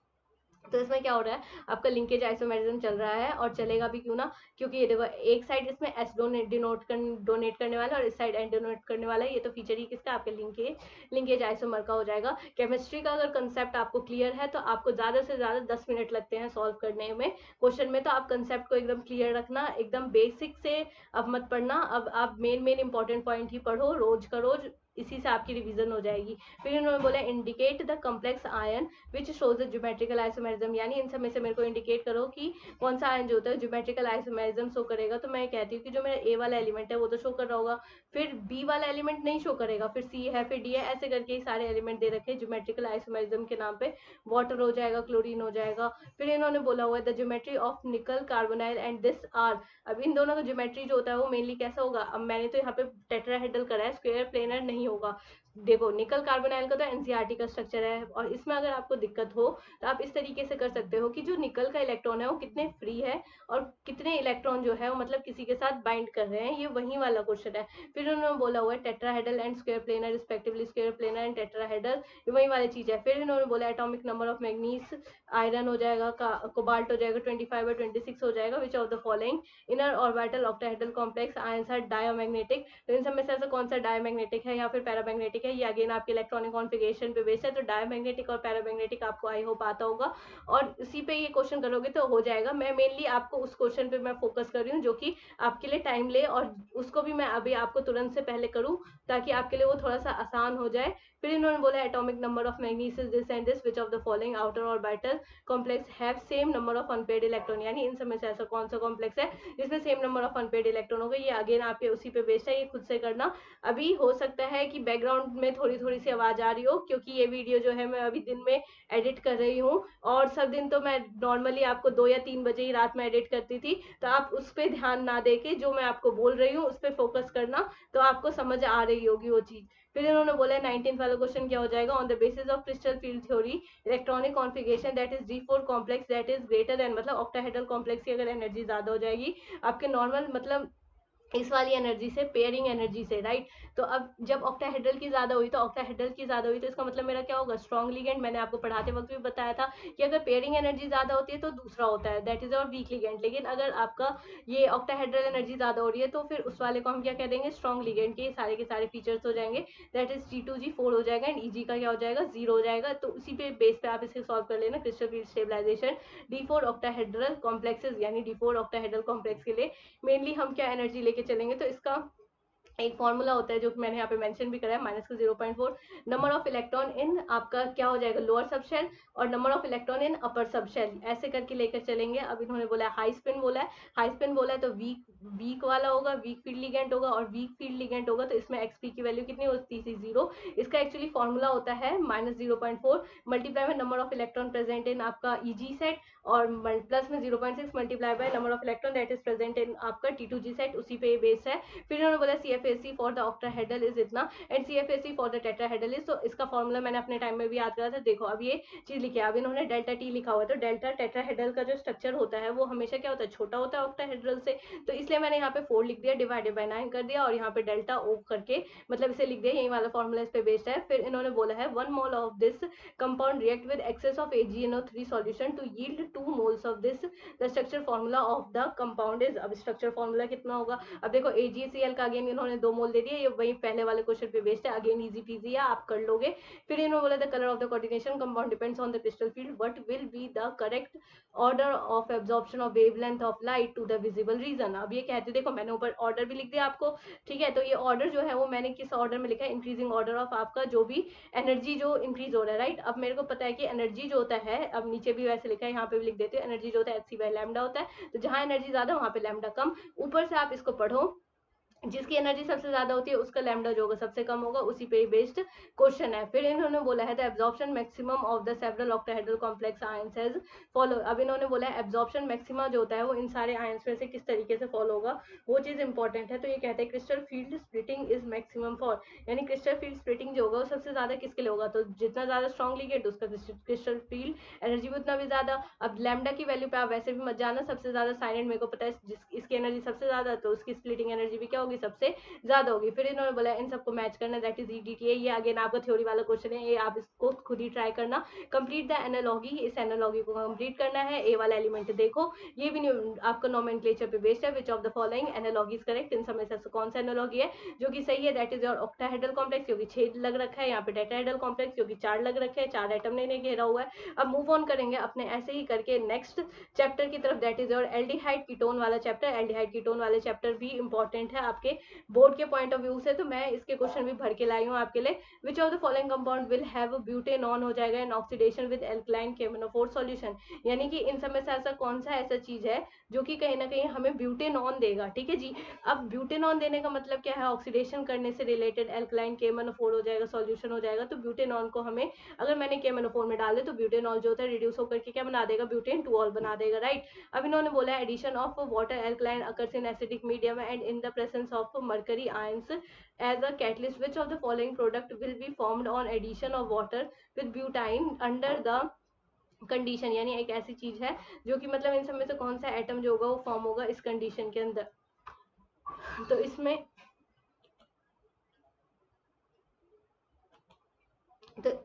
तो इसमें क्या हो रहा है, आपका लिंकेज आइसोमेरिज्म चल रहा है, और चलेगा भी क्यों ना, क्योंकि ये देखो एक साइड इसमें एस डोनेट करने वाला है और इस साइड एन डोनेट करने वाला है, ये तो फीचर ही किसका, आपके लिंकेज आइसोमर का हो जाएगा। केमिस्ट्री का अगर कंसेप्ट आपको क्लियर है तो आपको ज्यादा से ज्यादा 10 मिनट लगते हैं सॉल्व करने में क्वेश्चन में, तो आप कंसेप्ट को एकदम क्लियर रखना, एकदम बेसिक से अब मत पढ़ना, अब आप मेन इंपॉर्टेंट पॉइंट ही पढ़ो रोज का रोज, इसी से आपकी रिवीजन हो जाएगी। फिर इन्होंने बोला indicate the complex ion which shows the geometrical isomerism, यानी इन सब में से मेरे को इंडिकेट करो कि कौन सा आयन जो होता है ज्योमेट्रिकल आइसोमेरिज्म शो करेगा। तो मैं कहती हूँ कि जो मेरा ए वाला एलिमेंट है वो तो शो कर रहा होगा, फिर बी वाला एलिमेंट नहीं शो करेगा, फिर सी है, फिर डी है, ऐसे करके ही सारे एलिमेंट दे रखे ज्योमेट्रिकल आइसोमेरिज्म के नाम पे। वाटर हो जाएगा, क्लोरीन हो जाएगा। फिर इन्होंने बोला हुआ है the geometry of nickel carbonyl and this are, अब इन दोनों का ज्योमेट्री जो होता है वो मेनली कैसा होगा, अब मैंने तो यहाँ पे टेट्राहेड्रल करा है, स्क्वायर प्लेनर नहीं होगा। देखो निकल कार्बोनाइल का तो एनसीईआरटी का स्ट्रक्चर है, और इसमें अगर आपको दिक्कत हो तो आप इस तरीके से कर सकते हो कि जो निकल का इलेक्ट्रॉन है वो कितने फ्री है और कितने इलेक्ट्रॉन जो है वो मतलब किसी के साथ बाइंड कर रहे हैं, ये वही वाला क्वेश्चन है। फिर उन्होंने बोला हुआ है tetrahedral and square planar respectively, square planar and tetrahedral, ये वही वाली चीज है। फिर इन्होंने बोला atomic number of manganese, iron हो जाएगा, कोबाल्ट हो जाएगा 25 और 26 हो जाएगा, which of the following inner orbital octahedral complex ions are diamagnetic, तो इन सब में से ऐसा कौन सा डायोमैग्नेटिक है या फिर पैरामैग्नेटिक है, ये अगेन आपके इलेक्ट्रॉनिक कॉन्फिगरेशन पे बेस्ड है। तो डायोमैग्नेटिक और पैरामैग्नेटिक आपको आई होप आता होगा, और इसी पे ये क्वेश्चन करोगे तो हो जाएगा। मैं मेनली आपको उस क्वेश्चन पे मैं फोकस कर रही हूँ जो कि आपके लिए टाइम ले, और उसको भी मैं अभी आपको तुरंत से पहले करूँ ताकि आपके लिए वो थोड़ा सा आसान हो जाए। फिर इन्होंने बोला atomic number of manganese this and this, which of the following outer orbital complex have same number of unpaired electron, यानी इन सब में से ऐसा कौन सा कॉम्प्लेक्स है जिसमें same number of unpaired electron होगा। ये अगेन आपके उसी पे बेस्ड है, ये खुद से करना। अभी हो सकता है कि बैकग्राउंड में थोड़ी थोड़ी सी आवाज आ रही हो, क्योंकि ये वीडियो जो है मैं अभी दिन में एडिट कर रही हूँ, और सब दिन तो मैं नॉर्मली आपको 2 या 3 बजे ही रात में एडिट करती थी, तो आप उस पर ध्यान ना दे के जो मैं आपको बोल रही हूँ उस पर फोकस करना, तो आपको समझ आ रही होगी वो चीज। फिर इन्होंने बोला 19th वाला क्वेश्चन क्या हो जाएगा, on the basis of crystal field theory electronic configuration that is D4 complex that is greater then, मतलब ऑक्टाहेड्रल कॉम्प्लेक्स की अगर एनर्जी ज्यादा हो जाएगी आपके नॉर्मल मतलब इस वाली एनर्जी से, पेयरिंग एनर्जी से, राइट। तो अब जब ऑक्टाहेड्रल की ज्यादा हुई तो ऑक्टाहेड्रल की ज्यादा हुई तो इसका मतलब मेरा क्या होगा, स्ट्रॉन्ग लिगेंड। मैंने आपको पढ़ाते वक्त भी बताया था कि अगर पेयरिंग एनर्जी ज्यादा होती है तो दूसरा होता है दैट इज और वीक लिगेंड, लेकिन अगर आपका ये ऑक्टाहेड्रल एनर्जी ज्यादा हो रही है तो फिर उस वाले को हम क्या कह देंगे, स्ट्रॉन्ग लिगेंड के सारे फीचर्स हो जाएंगे, दैट इज G2G4 हो जाएगा एंड Eg का क्या हो जाएगा, 0 हो जाएगा। तो उसी पे बेस पे आप इसे सॉल्व कर लेना, crystal field stabilization D4 octahedral complexes, यानी D4 ऑक्टाहेड्रल कॉम्प्लेक्स के लिए मेनली हम क्या एनर्जी लेके चलेंगे, तो इसका एक फॉर्मूला होता है जो मैंने यहाँ पे मेंशन भी करा है, माइनस का 0.4 नंबर ऑफ इलेक्ट्रॉन इन आपका क्या हो जाएगा लोअर सबशेल, और number of electron in upper subshell, ऐसे करके लेकर चलेंगे। अब इन्होंने बोला है हाई स्पिन बोला है, हाई स्पिन बोला है तो वीक वाला होगा, वीक फील्ड लिगेंड होगा, और वीक फील्ड लिगेंड होगा तो इसमें एक्सपी की वैल्यू कितनी होती थी, 0। इसका एक्चुअली फॉर्मूला होता है माइनस 0.4 मल्टीप्लाई में number of electron present in आपका Eg सेट, और प्लस में 0.6 multiply by number of electron that is present in आपका T2G सेट, उसी पे बेस है। फिर इन्होंने बोला CFAC for the octahedral is इतना and CFAC for the tetrahedral is, तो इसका फॉर्मूला मैंने अपने टाइम में भी याद करा था। देखो अब ये चीज लिखी है, अब इन्होंने डेल्टा टी लिखा हुआ है, तो डेल्टा टेट्राहेड्रल का जो स्ट्रक्चर होता है वो हमेशा क्या होता है, छोटा होता है ऑक्टाहेड्रल से, तो इसलिए मैंने यहाँ पे 4 लिख दिया, डिवाइडेड बाय 9 कर दिया, और यहाँ पे डेल्टा ओ करके मतलब इसे लिख दिया, यही वाला फॉर्मूला इस पे बेस्ड है। फिर इन्होंने बोला है 1 mole of this compound react with excess of AgNO3 solution to yield 2 moles of this, the structure formula of the compound is, अब स्ट्रक्चर फॉर्मूला कितना होगा, अब देखो AgCl का अगेन इन्होंने 2 मोल दे दिया, ये वही पहले वाले क्वेश्चन पे बेस्ड है, अगेन इजी पीजी है, आप कर लोगे। फिर इन्होंने बोला the colour of the coordination compound depends on the crystal field, what will be the correct order of absorption of wavelength of light to the visible region. अब ये कहते देखो मैंने ऊपर ऑर्डर भी लिख दिया आपको, ठीक है, तो ये ऑर्डर जो है वो मैंने किस ऑर्डर में लिखा है, इंक्रीजिंग ऑर्डर ऑफ आपका जो भी एनर्जी जो इंक्रीज हो रहा है, राइट। अब मेरे को पता है कि एनर्जी जो होता है, अब नीचे भी वैसे लिखा है, यहाँ पे भी लिख देते हो, एनर्जी जो होता है Hc बाय लैम्डा होता है, तो जहां एनर्जी ज्यादा वहां पे लैम्डा कम। ऊपर से आप इसको पढ़ो, जिसकी एनर्जी सबसे ज्यादा होती है उसका लैम्डा जो होगा सबसे कम होगा, उसी पे बेस्ड क्वेश्चन है। फिर इन्होंने बोला है the absorption maximum of the several octahedral complex ions has follow. अब इन्होंने बोला है एब्जॉर्प्शन मैक्सिमा जो होता है वो इन सारे आयंस में से किस तरीके से फॉलो होगा, वो चीज इंपॉर्टेंट है। तो ये कहते हैं crystal field splitting is maximum for, यानी क्रिस्टल फील्ड स्प्लिटिंग जो होगा वो सबसे ज्यादा किसके लिए होगा, तो जितना ज्यादा स्ट्रॉन्ग लिगेंड उसका क्रिस्टल फील्ड एनर्जी भी उतना भी ज्यादा। अब लैम्डा की वैल्यू पे आप वैसे भी मत जाना, सबसे ज्यादा साइलेंट मेरे को पता है इसकी एनर्जी सबसे ज्यादा, तो उसकी स्प्लिटिंग एनर्जी भी क्या होगी, सबसे ज्यादा होगी। फिर इन्होंने बोला इन सबको मैच करना, दैट इज ईडीटीए। ये अगेन आपका थ्योरी वाला क्वेश्चन है, ये आप इसको खुद ही ट्राई करना। कंप्लीट द एनालॉगी, इस एनालॉगी को कंप्लीट करना है। ए वाला एलिमेंट देखो, ये भी आपका नोमेनक्लेचर पे बेस्ड है। Which of the following analogy is correct, इन समय से कौन सा एनालॉगी है जो कि सही है, that is your octahedral complex क्योंकि 6 लग रखा है, यहाँ पे टेट्राहेड्रल कॉम्प्लेक्स क्योंकि 4 लग रखे हैं, 4 एटम ने घेरा हुआ है। अब मूव ऑन करेंगे अपने ऐसे ही करके नेक्स्ट चैप्टर की तरफ, that is your aldehyde ketone वाला चैप्टर। एल्डिहाइड कीटोन वाले चैप्टर भी इंपॉर्टेंट है आपके बोर्ड के पॉइंट ऑफ व्यू से, तो मैं इसके क्वेश्चन भी भर के लाई हूँ आपके लिए। विच of the following compound will have butanone हो जाएगा in oxidation with alkaline केमनोफोर solution, यानी कि इन सब में से ऐसा कौन सा ऐसा चीज है जो कि कहीं ना कहीं हमें ब्यूटेनॉन देगा। ठीक है जी। अब ब्यूटेनॉन देने का मतलब क्या है, ऑक्सीडेशन करने से रिलेटेड एल्कलाइन केमनोफोर हो जाएगा, सॉल्यूशन हो जाएगा। तो ब्यूटेनॉन को हमें अगर मैंने केमनोफोर में डाल दे तो ब्यूटेनॉल जो होता है रिड्यूस होकर के क्या बना देगा, ब्यूटेन 2ऑल बना देगा, राइट। अब इन्होंने बोला addition of water alkaline occurs in acidic medium and in the presence of mercury ions as a catalyst. Which of the following product will be formed on addition of water with butane under the condition, यानी एक ऐसी चीज है जो कि मतलब इन सब में से कौन सा एटम जो होगा वो फॉर्म होगा इस कंडीशन के अंदर। तो इसमें तो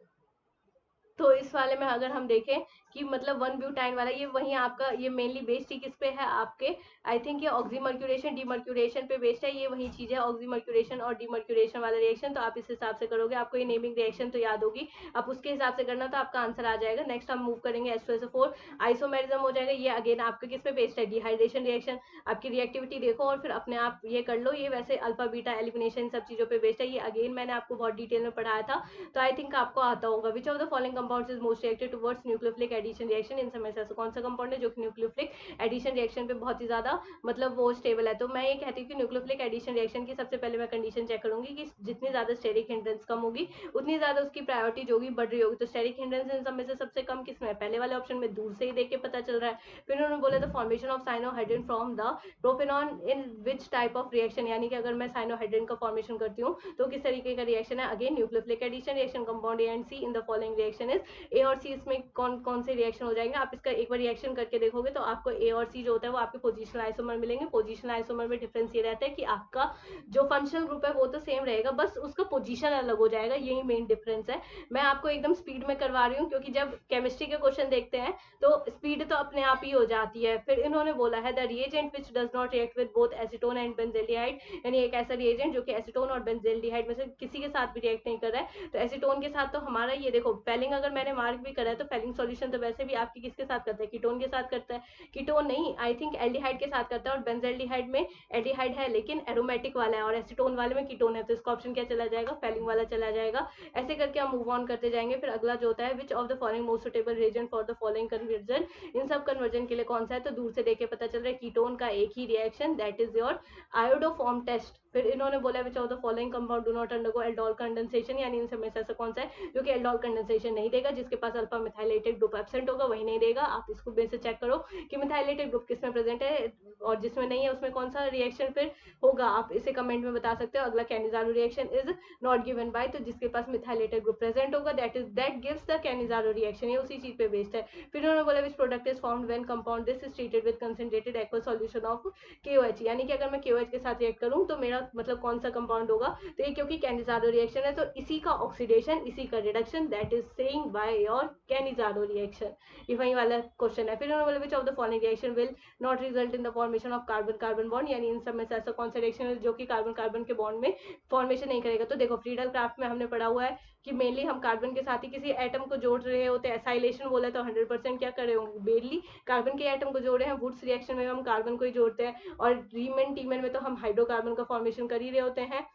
तो इस वाले में अगर हम देखें कि मतलब 1 ब्यूटाइन वाला ये वही आपका ये मेनली बेस्ड ही किस पे है आपके, आई थिंक ये ऑक्सीमर्क्यूरेशन डीमर्क्यूरेशन पे बेस्ड है। ये वही चीज है ऑक्सीमर्क्यूरेशन और डीमर्क्यूरेशन वाला रिएक्शन। तो आप इस हिसाब से करोगे, आपको ये नेमिंग रिएक्शन तो याद होगी, आप उसके हिसाब से करना तो आपका आंसर आ जाएगा। नेक्स्ट हम मूव करेंगे H2SO4 आइसोमेरिज्म हो जाएगा। ये अगेन आपके किस पे बेस्ड है, डिहाइड्रेशन रिएक्शन। आपकी रिएक्टिविटी देखो और फिर अपने आप ये कर लो। ये वैसे अल्फा बीटा एलिमिनेशन सब चीजों पे बेस्ड है। ये अगेन मैंने आपको बहुत डिटेल में पढ़ाया था, तो आई थिंक आपको आता होगा। Which of the following compounds is most reactive towards nucleophilic addition reaction, इन समय से ऐसा कौन सा कंपाउंड है जो कि न्यूक्लियोफिलिक एडिशन रिएक्शन पे बहुत ही ज्यादा मतलब वो स्टेबल है। तो मैं ये कहती हूँ कि न्यूक्लियोफिलिक एडिशन रिएक्शन की सबसे पहले मैं कंडीशन चेक करूंगी कि जितनी ज्यादा स्टेरिक हिंड्रेंस कम होगी उतनी ज्यादा उसकी प्रायोरिटी जो होगी बढ़ रही होगी। तो स्टेरिक हिंड्रेंस इन सब में से सबसे कम किसमें है, पहले वाले ऑप्शन में, दूर से ही देख के पता चल रहा है। फिर उन्होंने बोला the formation of cyanohydrin from the propanone in which type of reaction, यानी कि अगर मैं साइनोहाइड्रिन का फॉर्मेशन करती हूँ तो किस तरीके का रिएक्शन है, again nucleophilic addition reaction. Compound A and C in the following reaction is, A और सी इसमें कौन कौन से रिएक्शन हो जाएंगे। आप इसका एक बार रिएक्शन करके देखोगे तो आपको ए और सी जो होता है वो आपके पोजिशनल आइसोमर मिलेंगे। पोजिशनल आइसोमर में डिफरेंस ये रहता है कि आपका जो फंक्शनल ग्रुप है वो तो सेम रहेगा, बस उसका पोजीशन अलग हो जाएगा, यही मेन डिफरेंस है। मैं आपको एकदम स्पीड में करवा रही हूँ क्योंकि जब केमिस्ट्री के क्वेश्चन देखते हैं तो स्पीड तो अपने आप ही हो जाती है। फिर इन्होंने बोला है the reagent which does not react with both acetone and benzaldehyde, यानी एक ऐसा रिएजेंट जो कि एसीटोन और बेंजल्डिहाइड में से किसी के साथ भी रिएक्ट नहीं कर रहा है। तो एसीटोन के साथ तो हमारा ये देखो फेलिंग अगर मैंने मार्क भी करा है तो फेलिंग सॉल्यूशन तो वैसे भी आपकी किसके साथ करता है, कीटोन के साथ करता है। कीटोन नहीं, आई थिंक एल्डिहाइड के साथ करता है। और बेंजल्डिहाइड में एल्डिहाइड है लेकिन एरोमेटिक वाला है और एसीटोन वाले में कीटोन है, तो इसका ऑप्शन क्या चला जाएगा, फेलिंग वाला चला जाएगा। ऐसे करके हम मूव ऑन करते जाएंगे। फिर अगला जो होता है which of the following most suitable reagent for the following conversion, इन सब कन्वर्जन के लिए कौन सा है, तो दूर से देख के पता चल रहा है कीटोन का एक ही reaction, that is your iodoform test. फिर इन्होंने बोला which of the following compound do not undergo aldol condensation, यानी इन सब में से ऐसा कौन सा है जो कि एल्डोल कंडेंसेशन नहीं देगा, जिसके पास अल्फा मिथाइलेटेड ग्रुप एब्सेंट होगा वही नहीं देगा। आप इसको बेस से चेक करो कि मिथाइलेटेड ग्रुप किसमें प्रेजेंट है और जिसमें नहीं है उसमें कौन सा रिएक्शन फिर होगा, आप इसे कमेंट में बता सकते हो। अगला Cannizzaro reaction is not given bye, तो जिसके पास मिथाइलेटेड ग्रुप प्रेजेंट होगा that gives the Cannizzaro reaction, ये उसी चीज पे बेस्ड है। फिर उन्होंने बोला which product is formed when compound this is treated with concentrated aqua solution of KOH, यानी कि अगर मैं KOH के साथ रिएक्ट करूं तो मेरा मतलब कौन सा कंपाउंड होगा, तो ये क्योंकि कैनिजारो रिएक्शन है तो इसी का ऑक्सीडेशन इसी का reduction, that is saying by your Cannizzaro reaction. ये वही वाला क्वेश्चन है। फिर उन्होंने बोला which of the following reaction will not result in the formation of carbon carbon bond, यानी इन सब में से ऐसा कौन सा रिएक्शन है जो कि कार्बन कार्बन के बॉन्ड में फॉर्मेशन नहीं करेगा। तो देखो फ्रीडल क्राफ्ट में हमने पढ़ा हुआ है कि मेनली हम कार्बन के साथ ही किसी एटम को जोड़ रहे होते हैं। एसाइलेशन बोला तो 100% क्या कर रहे होंगे, बेरली कार्बन के एटम को जोड़ रहे हैं। वुड्स रिएक्शन में हम कार्बन को ही जोड़ते हैं और रीमेन टीमेन में तो हम हाइड्रोकार्बन का फॉर्मेशन कर ही रहे होते हैं,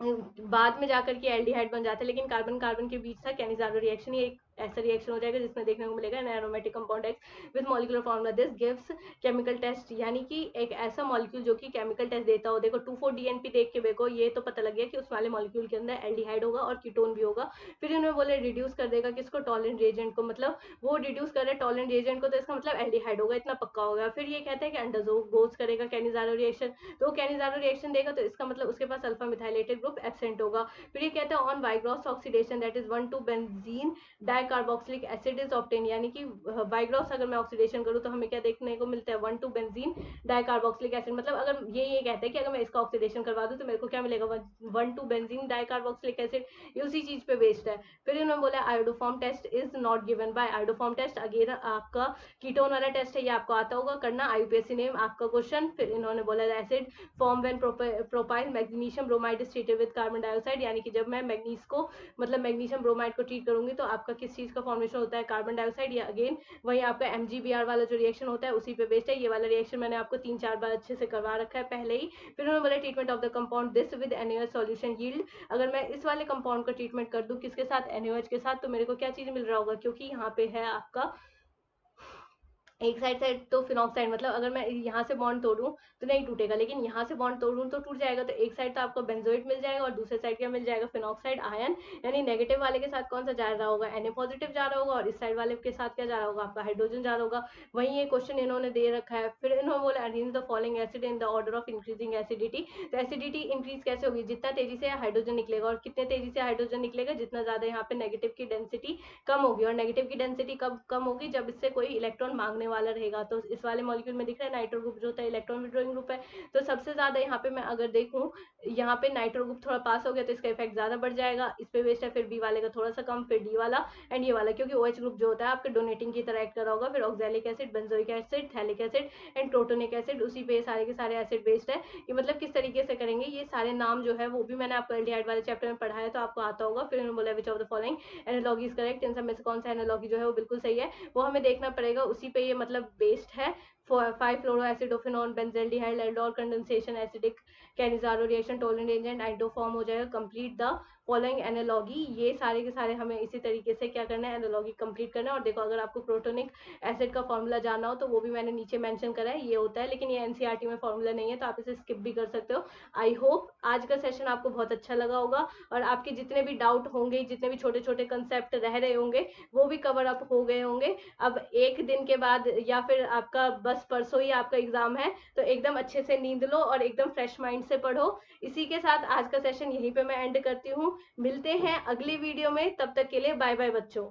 बाद में जाकर के एल्डिहाइड बन जाता है। लेकिन कार्बन कार्बन के बीच था कैनिजारो रिएक्शन, ये एक ऐसा रिएक्शन हो जाएगा जिसमें देखने को मिलेगा aromatic compound X with molecular formula. This gives chemical test, यानी कि एक ऐसा मॉलिक्यूल जो कि केमिकल टेस्ट देता हो। देखो 2,4-DNP देख के देखो ये तो पता लग गया कि उस वाले मॉलिक्यूल के अंदर एल्डिहाइड होगा और कीटोन भी होगा। फिर इन्होंने बोले रिड्यूस कर देगा किसको, टॉलरेंट रिएजेंट को, मतलब वो रिड्यूस कर रहे टॉलरेंट रिएजेंट को, तो इसका मतलब एल्डिहाइड होगा, इतना पक्का होगा। फिर ये कहते हैं कि अंडरगोज करेगा कैनिजारो रिएक्शन, तो कैनिजारो रिएक्शन देगा तो इसका मतलब उसके पास अल्फा मिथाइलेटेड ग्रुप एब्सेंट होगा। फिर ये कहते हैं on vigorous oxidation that is 1,2 benzene dicarboxylic acid is obtain, यानी कि वाइग्रॉस अगर मैं ऑक्सीडेशन करूँ तो हमें क्या देखने को मिलता है, 1,2 बेंजीन डाइकार्बोक्सिलिक एसिड। मतलब अगर ये कहते हैं कि अगर मैं इसका ऑक्सीडेशन करवा दूं तो मेरे को क्या मिलेगा, 1,2 बेंजीन डाइकार्बोक्सिलिक एसिड, ये उसी चीज पे बेस्ड है। फिर इन्होंने बोला iodoform test is not given by, iodoform test again आपका कीटोन वाला टेस्ट है, ये आपको आता होगा करना, आईयूपीएससी नेम आपका क्वेश्चन। फिर इन्होंने बोला acid form when propyl magnesium bromide is treated with carbon dioxide, यानी कि जब मैं मैग्नीज को मतलब मैग्नीशियम ब्रोमाइड को ट्रीट करूंगी तो आपका किस चीज का फॉर्मेशन होता है, कार्बन डाइऑक्साइड, या अगेन वही आपका MgBr वाला जो रिएक्शन होता है उसी पे बेस्ड है। ये वाला रिएक्शन मैंने आपको 3-4 बार अच्छे से करवा रखा है पहले ही। फिर उन्होंने बोला treatment of the compound this with NaOH solution yield, अगर मैं इस वाले कंपाउंड का ट्रीटमेंट कर दूं किसके साथ, NaOH के साथ, तो मेरे को क्या चीज मिल रहा होगा, क्योंकि यहाँ पे है आपका एक साइड से तो फिनॉक्साइड, मतलब अगर मैं यहाँ से बॉन्ड तोड़ूं तो नहीं टूटेगा, लेकिन यहाँ से बॉन्ड तोड़ूं तो टूट जाएगा। तो एक साइड तो आपको बेंजोइट मिल जाएगा और दूसरे साइड क्या मिल जाएगा, फिनॉक्साइड आयन, यानी नेगेटिव वाले के साथ कौन सा जा रहा होगा, Na पॉजिटिव जा रहा होगा, और इस साइड वाले के साथ क्या जा रहा होगा, आपका हाइड्रोजन जा रहा होगा। वही ये क्वेश्चन इन्होंने दे रखा है। फिर इन्होंने बोला arrange the following acid in the order of increasing acidity, तो एसिडिटी इंक्रीज कैसे होगी, जितना तेजी से हाइड्रोजन निकलेगा, और कितने तेजी से हाइड्रोजन निकलेगा, जितना ज्यादा यहाँ पे नेगेटिव की डेंसिटी कम होगी, और नेगेटिव की डेंसिटी कब कम होगी, जब इससे कोई इलेक्ट्रॉन मांगने वाला रहेगा। तो इस वाले मॉलिक्यूल में दिख रहा है नाइट्रो ग्रुप जो होता है इलेक्ट्रॉन विड्रॉइंग ग्रुप है, तो सबसे ज्यादा यहाँ पे मैं अगर देखूं यहाँ पे नाइट्रो ग्रुप थोड़ा पास हो गया तो इसका इफेक्ट ज्यादा बढ़ जाएगा, इस पे वेस्ट है। फिर बी वाले का थोड़ा सा कम, फिर डी वाला एंड ये वाला, क्योंकि OH ग्रुप जो होता है आपके डोनेटिंग की तरह एक्ट कर रहा होगा। फिर oxalic acid, benzoic acid, phthalic acid and protonic acid, उसी पे सारे के सारे एसिड बेस्ड है। ये मतलब किस तरीके से करेंगे, ये सारे नाम जो है वो भी मैंने आपको एल्डिहाइड वाले चैप्टर में पढ़ाया तो आपको आता होगा। फिर उन्होंने बोला which of the following analogy is correct, इन सब में से कौन सा एनालॉगी जो है वो बिल्कुल सही है, वो हमें देखना पड़ेगा, उसी पे ये मतलब बेस्ड है। 5-फ्लोरोएसिडोफेनॉन benzaldehyde aldol condensation acidic Cannizzaro reaction Tollens agent iodoform हो जाएगा। कंप्लीट द फॉलोइंग एनालॉगी, ये सारे के सारे हमें इसी तरीके से क्या करना है, एनालॉगी कंप्लीट करना है। और देखो अगर आपको प्रोटोनिक एसिड का फॉर्मूला जानना हो तो वो भी मैंने नीचे मेंशन करा है, ये होता है, लेकिन ये एनसीईआरटी में फॉर्मूला नहीं है तो आप इसे स्किप भी कर सकते हो। आई होप आज का सेशन आपको बहुत अच्छा लगा होगा और आपके जितने भी डाउट होंगे, जितने भी छोटे छोटे कंसेप्ट रह रहे होंगे वो भी कवर अप हो गए होंगे। अब एक दिन के बाद या फिर आपका बस परसों ही आपका एग्जाम है तो एकदम अच्छे से नींद लो और एकदम फ्रेश माइंड से पढ़ो। इसी के साथ आज का सेशन यहीं पे मैं एंड करती हूँ। मिलते हैं अगली वीडियो में, तब तक के लिए बाय बाय बच्चों।